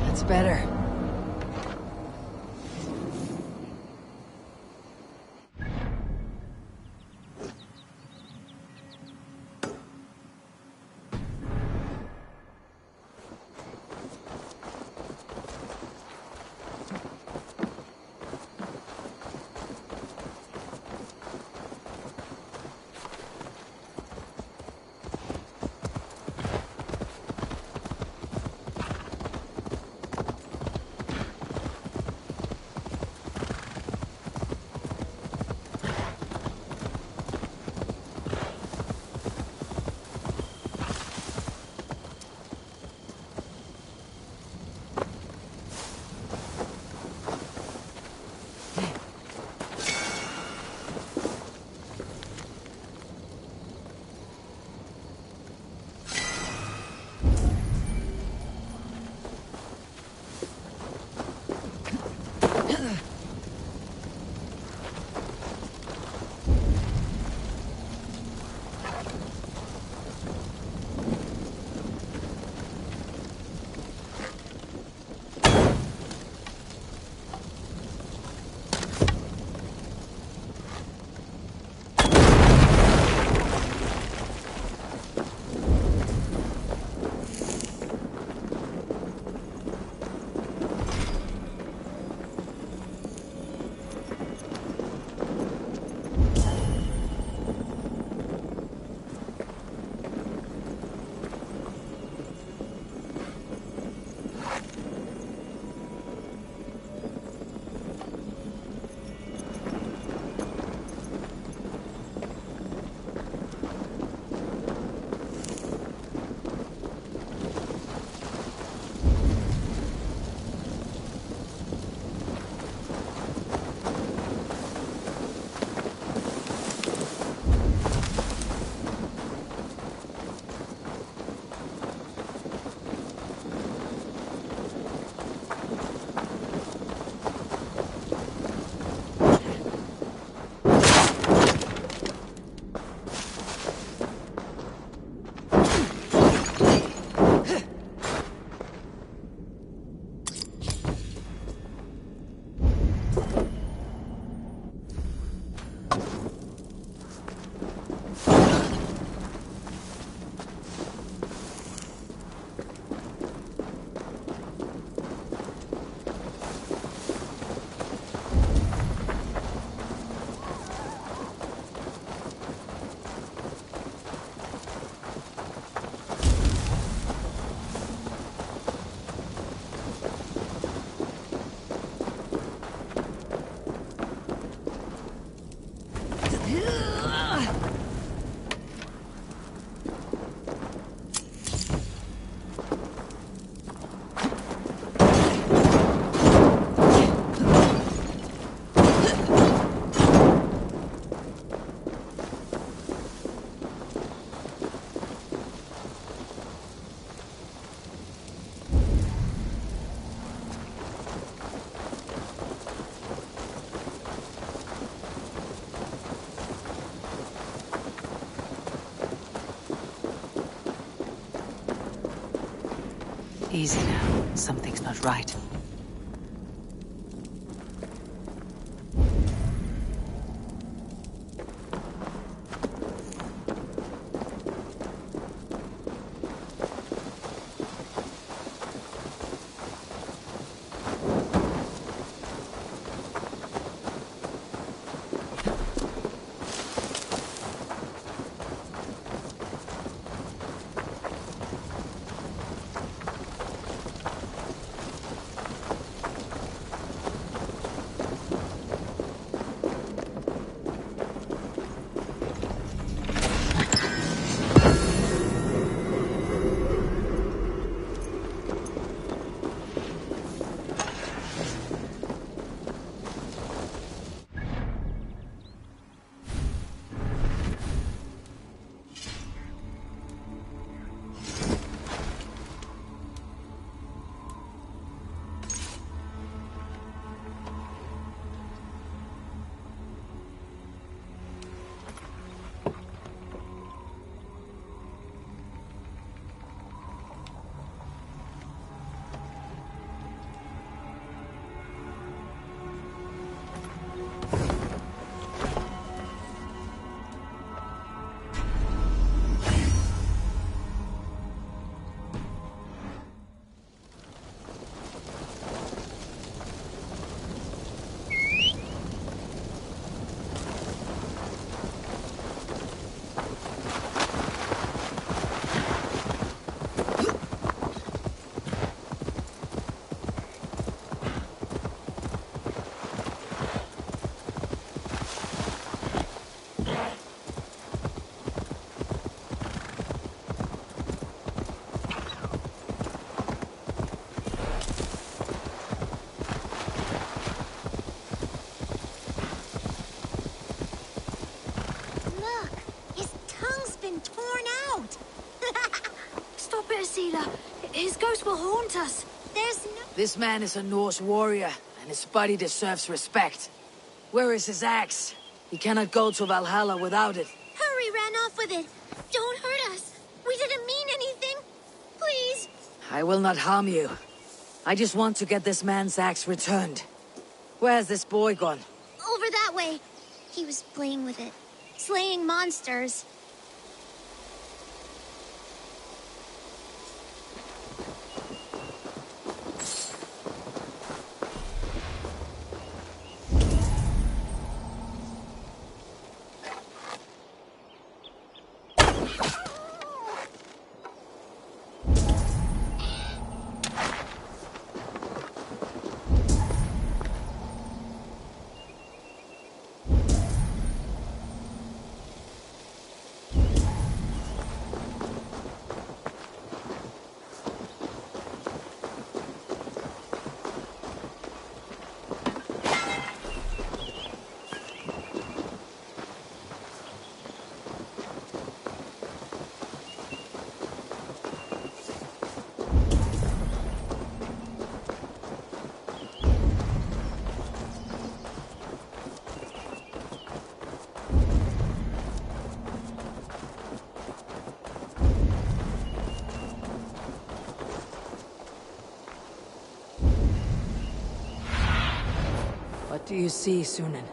that's better. Easy now. Something's not right. His ghost will haunt us. There's no... This man is a Norse warrior, and his body deserves respect. Where is his axe? He cannot go to Valhalla without it. Hurry ran off with it. Don't hurt us. We didn't mean anything. Please. I will not harm you. I just want to get this man's axe returned. Where's this boy gone? Over that way. He was playing with it. Slaying monsters. What do you see, Sunan?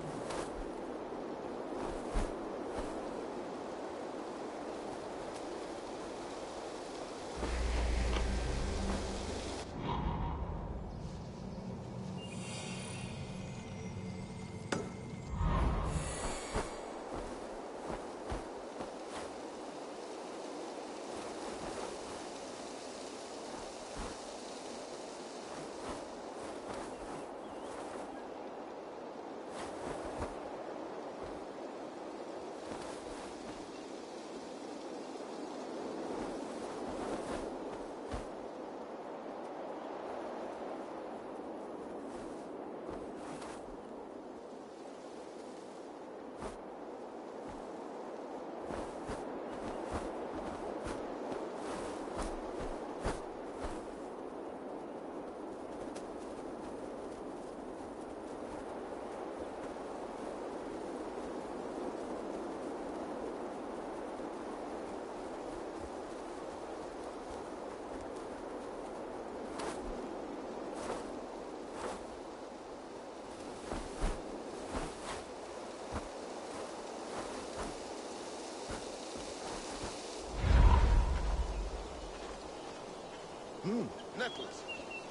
Necklace.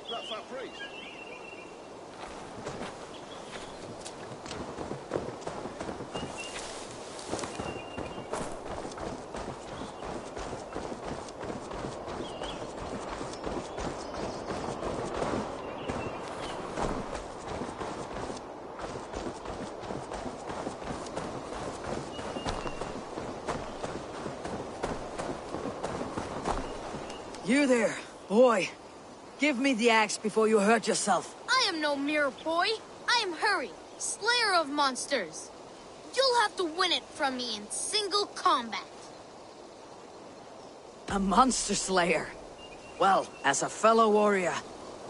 That fat priest. You there, boy. Give me the axe before you hurt yourself. I am no mere boy. I am Hurry, slayer of monsters. You'll have to win it from me in single combat. A monster slayer. Well, as a fellow warrior,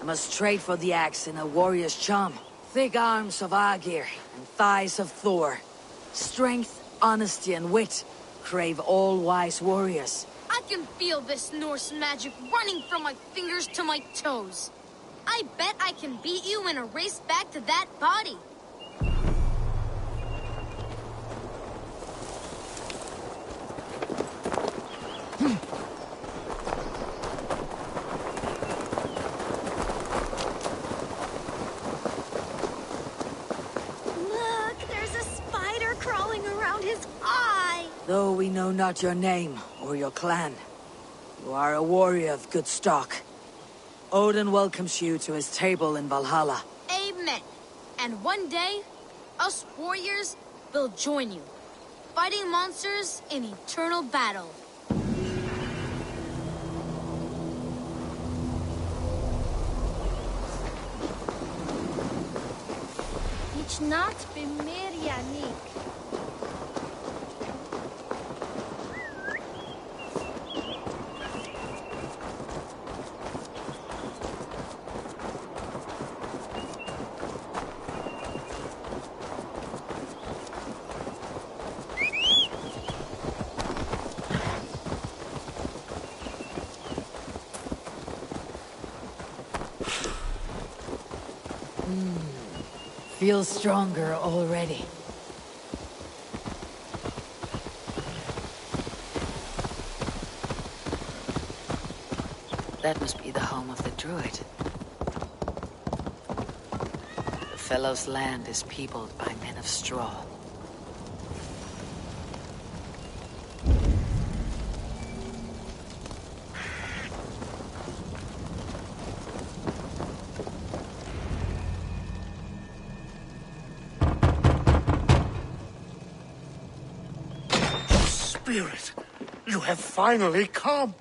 I must trade for the axe in a warrior's charm. Thick arms of Agir and thighs of Thor. Strength, honesty, and wit crave all wise warriors. I can feel this Norse magic running from my fingers to my toes. I bet I can beat you in a race back to that body. Look, there's a spider crawling around his eye. Though we know not your name or your clan, you are a warrior of good stock. Odin welcomes you to his table in Valhalla. Amen. And one day, us warriors will join you, fighting monsters in eternal battle. It's not Bimirianik. feel stronger already. That must be the home of the druid. The fellow's land is peopled by men of straw. Spirit, you have finally come.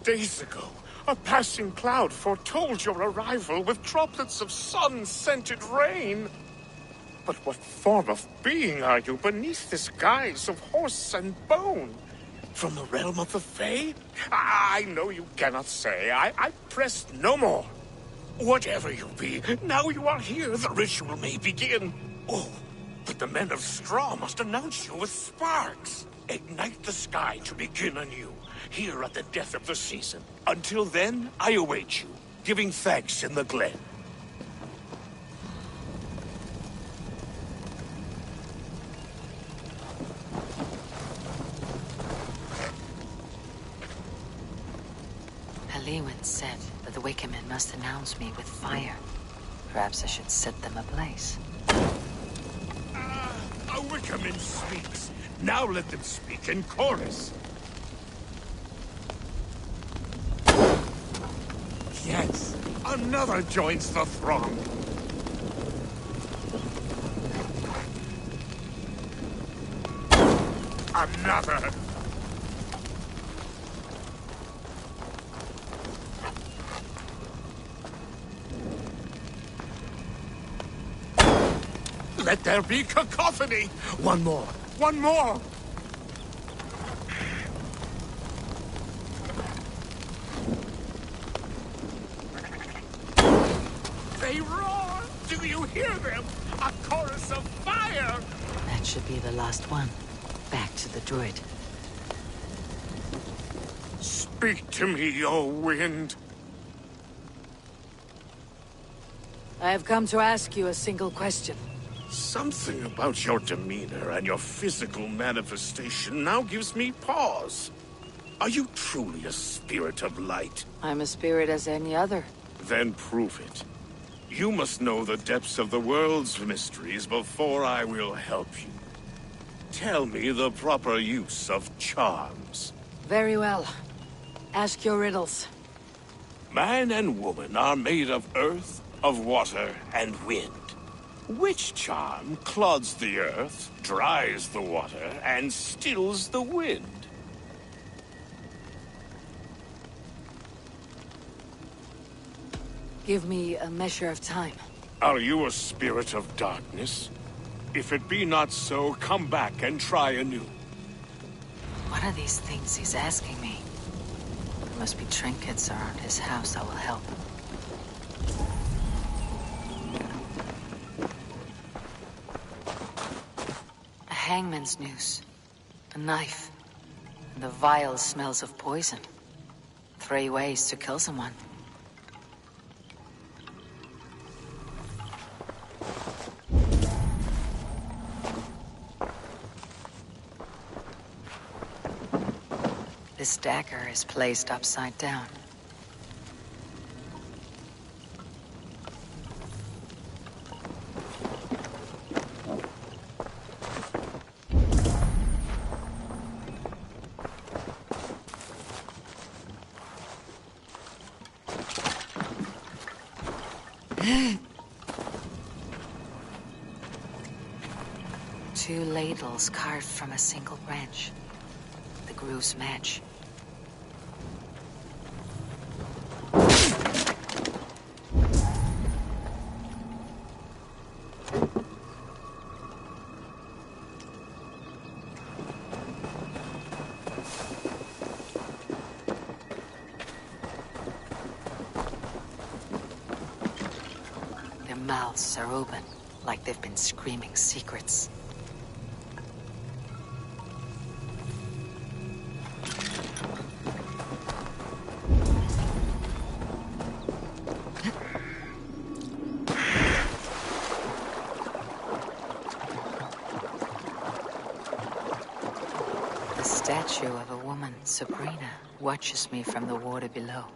Days ago, a passing cloud foretold your arrival with droplets of sun-scented rain. But what form of being are you beneath this guise of horse and bone? From the realm of the Fae? I know you cannot say. I pressed no more. Whatever you be, now you are here, the ritual may begin. Oh, but the men of straw must announce you with sparks. Ignite the sky to begin anew, here at the death of the season. Until then, I await you, giving thanks in the glen. Halewin said that the Wickermen must announce me with fire. Perhaps I should set them ablaze. A Wickerman speaks. Now let them speak in chorus. Yes, another joins the throng. Another. Let there be cacophony! One more! One more! They roar! Do you hear them? A chorus of fire! That should be the last one. Back to the druid. Speak to me, O wind. I have come to ask you a single question. Something about your demeanor and your physical manifestation now gives me pause. Are you truly a spirit of light? I'm a spirit as any other. Then prove it. You must know the depths of the world's mysteries before I will help you. Tell me the proper use of charms. Very well. Ask your riddles. Man and woman are made of earth, of water, and wind. Which charm clods the earth, dries the water, and stills the wind? Give me a measure of time. Are you a spirit of darkness? If it be not so, come back and try anew. What are these things he's asking me? There must be trinkets around his house that will help. A hangman's noose, a knife, and the vile smells of poison. 3 ways to kill someone. This dagger is placed upside down. Two ladles carved from a single branch. The grooves match. Their mouths are open, like they've been screaming secrets. statue of a woman, Sabrina, watches me from the water below.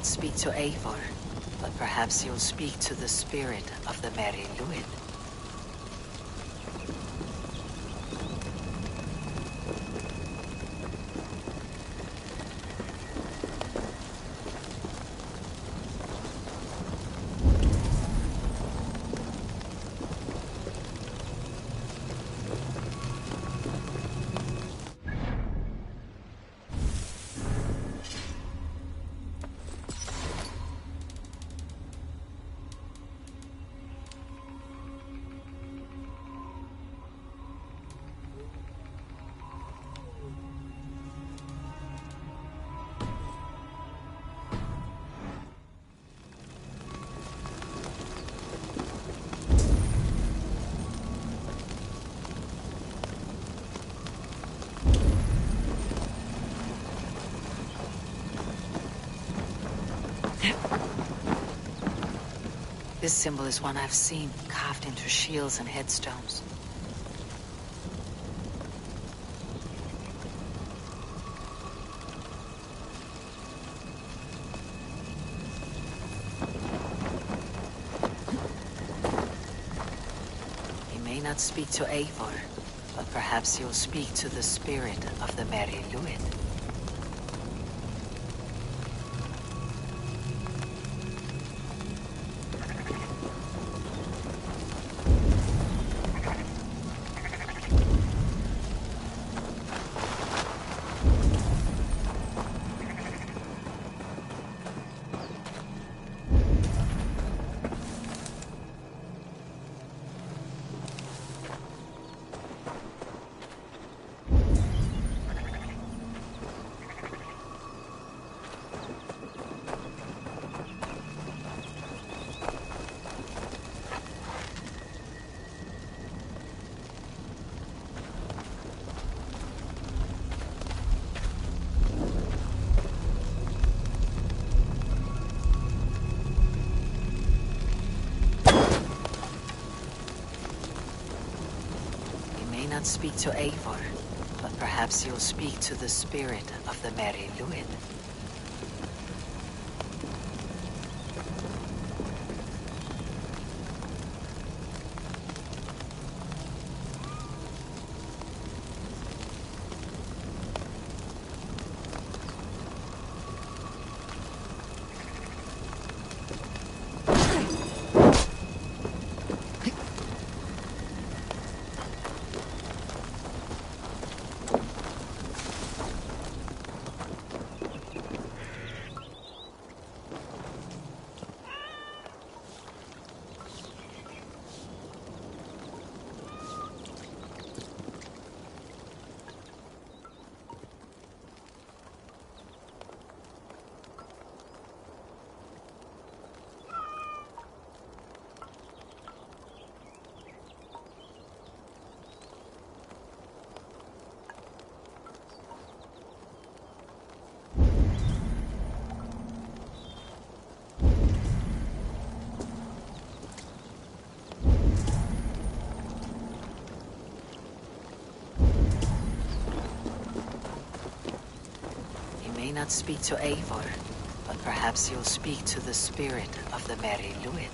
Speak to Eivor, but perhaps he'll speak to the spirit of the Merry Luid. This symbol is one I've seen, carved into shields and headstones. He may not speak to Eivor, but perhaps he'll speak to the spirit of the Merry Luid. Speak to Eivor, but perhaps he'll speak to the spirit of the Merry Luid. Not speak to Eivor, but perhaps he'll speak to the spirit of the Merry Luid.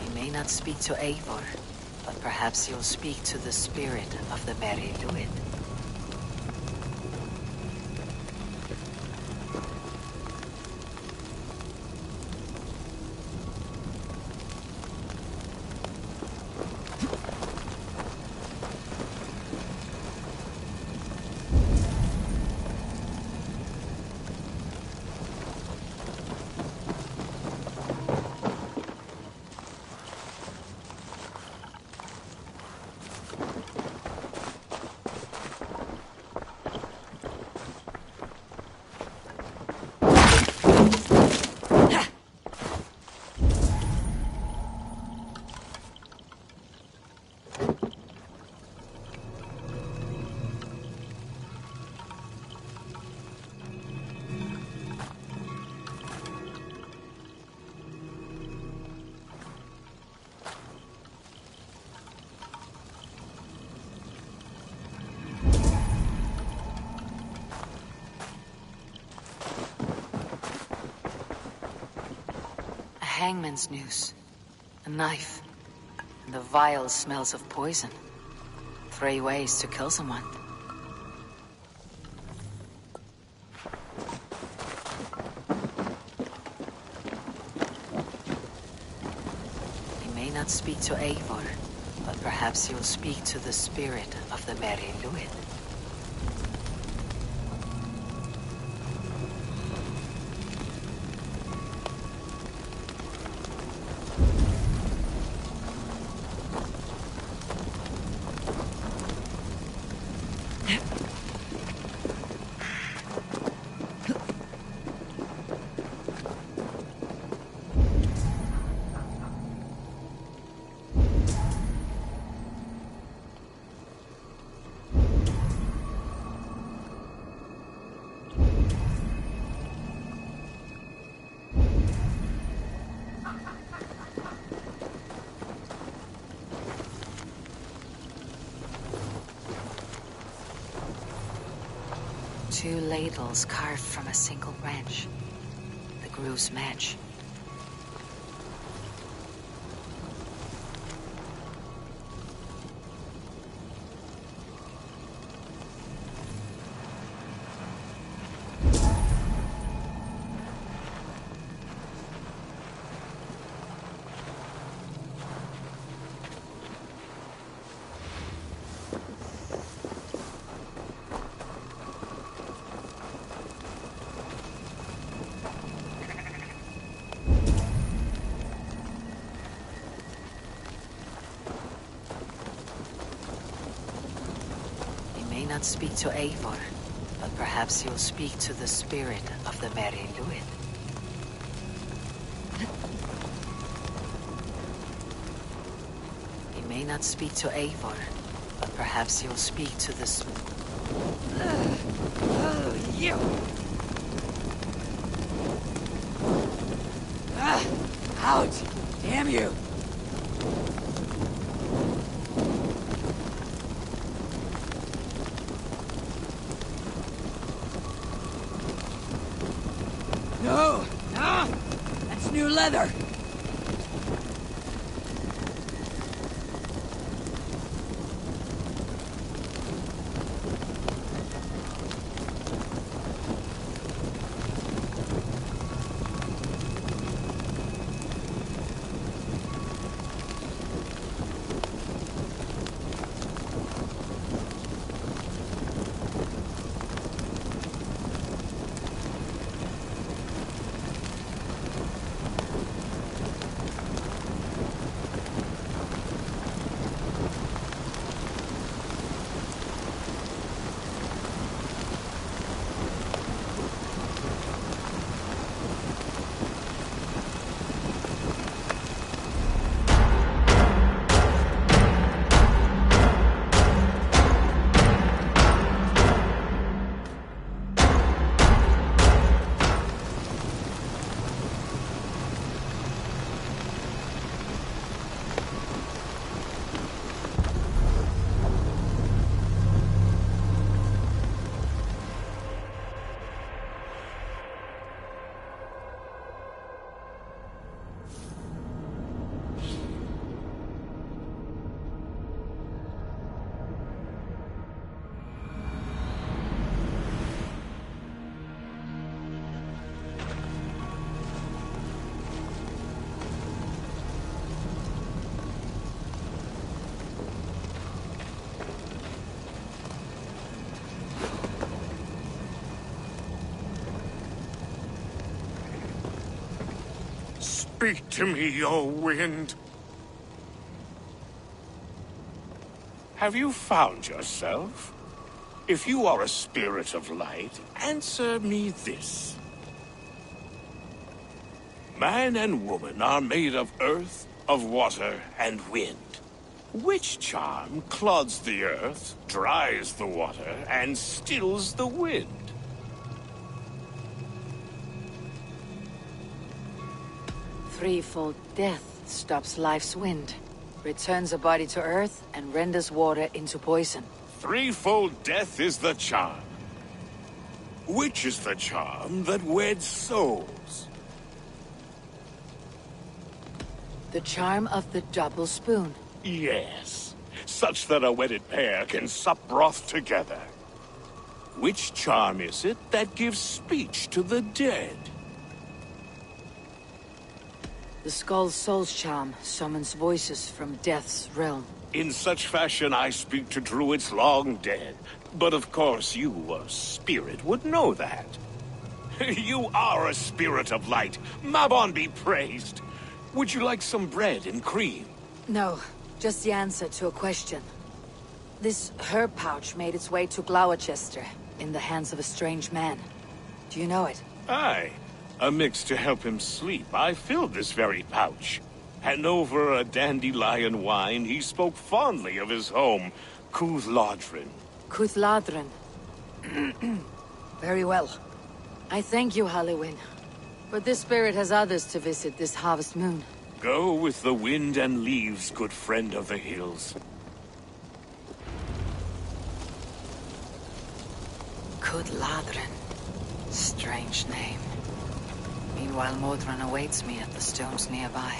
You may not speak to Eivor, but perhaps you'll speak to the spirit of the Merry Luid. Hangman's noose, a knife, and the vile smells of poison. 3 ways to kill someone. You may not speak to Eivor, but perhaps you'll speak to the spirit of the Merry Luid. Two ladles carved from a single branch. The grooves match. Not speak to Eivor, but perhaps you'll speak to the spirit of the Merry Luid. You may not speak to Eivor, but perhaps you'll speak to the You! Ouch! Damn you! No! No! That's new leather! Speak to me, O wind. Have you found yourself? If you are a spirit of light, answer me this. Man and woman are made of earth, of water, and wind. Which charm clods the earth, dries the water, and stills the wind? Threefold death stops life's wind, returns a body to earth, and renders water into poison. Threefold death is the charm. Which is the charm that weds souls? The charm of the double spoon. Yes, such that a wedded pair can sup broth together. Which charm is it that gives speech to the dead? The Skull's soul's charm summons voices from death's realm. In such fashion I speak to druids long dead. But of course you, a spirit, would know that. You are a spirit of light. Mabon be praised. Would you like some bread and cream? No, just the answer to a question. This herb pouch made its way to Gloucester in the hands of a strange man. Do you know it? Aye. A mix to help him sleep. I filled this very pouch. And over a dandelion wine, he spoke fondly of his home, Cuthladrin. Cuthladrin. Very well. I thank you, Halliwyn. But this spirit has others to visit this harvest moon. Go with the wind and leaves, good friend of the hills. Cuthladrin. Strange name. Meanwhile, Modron awaits me at the stones nearby.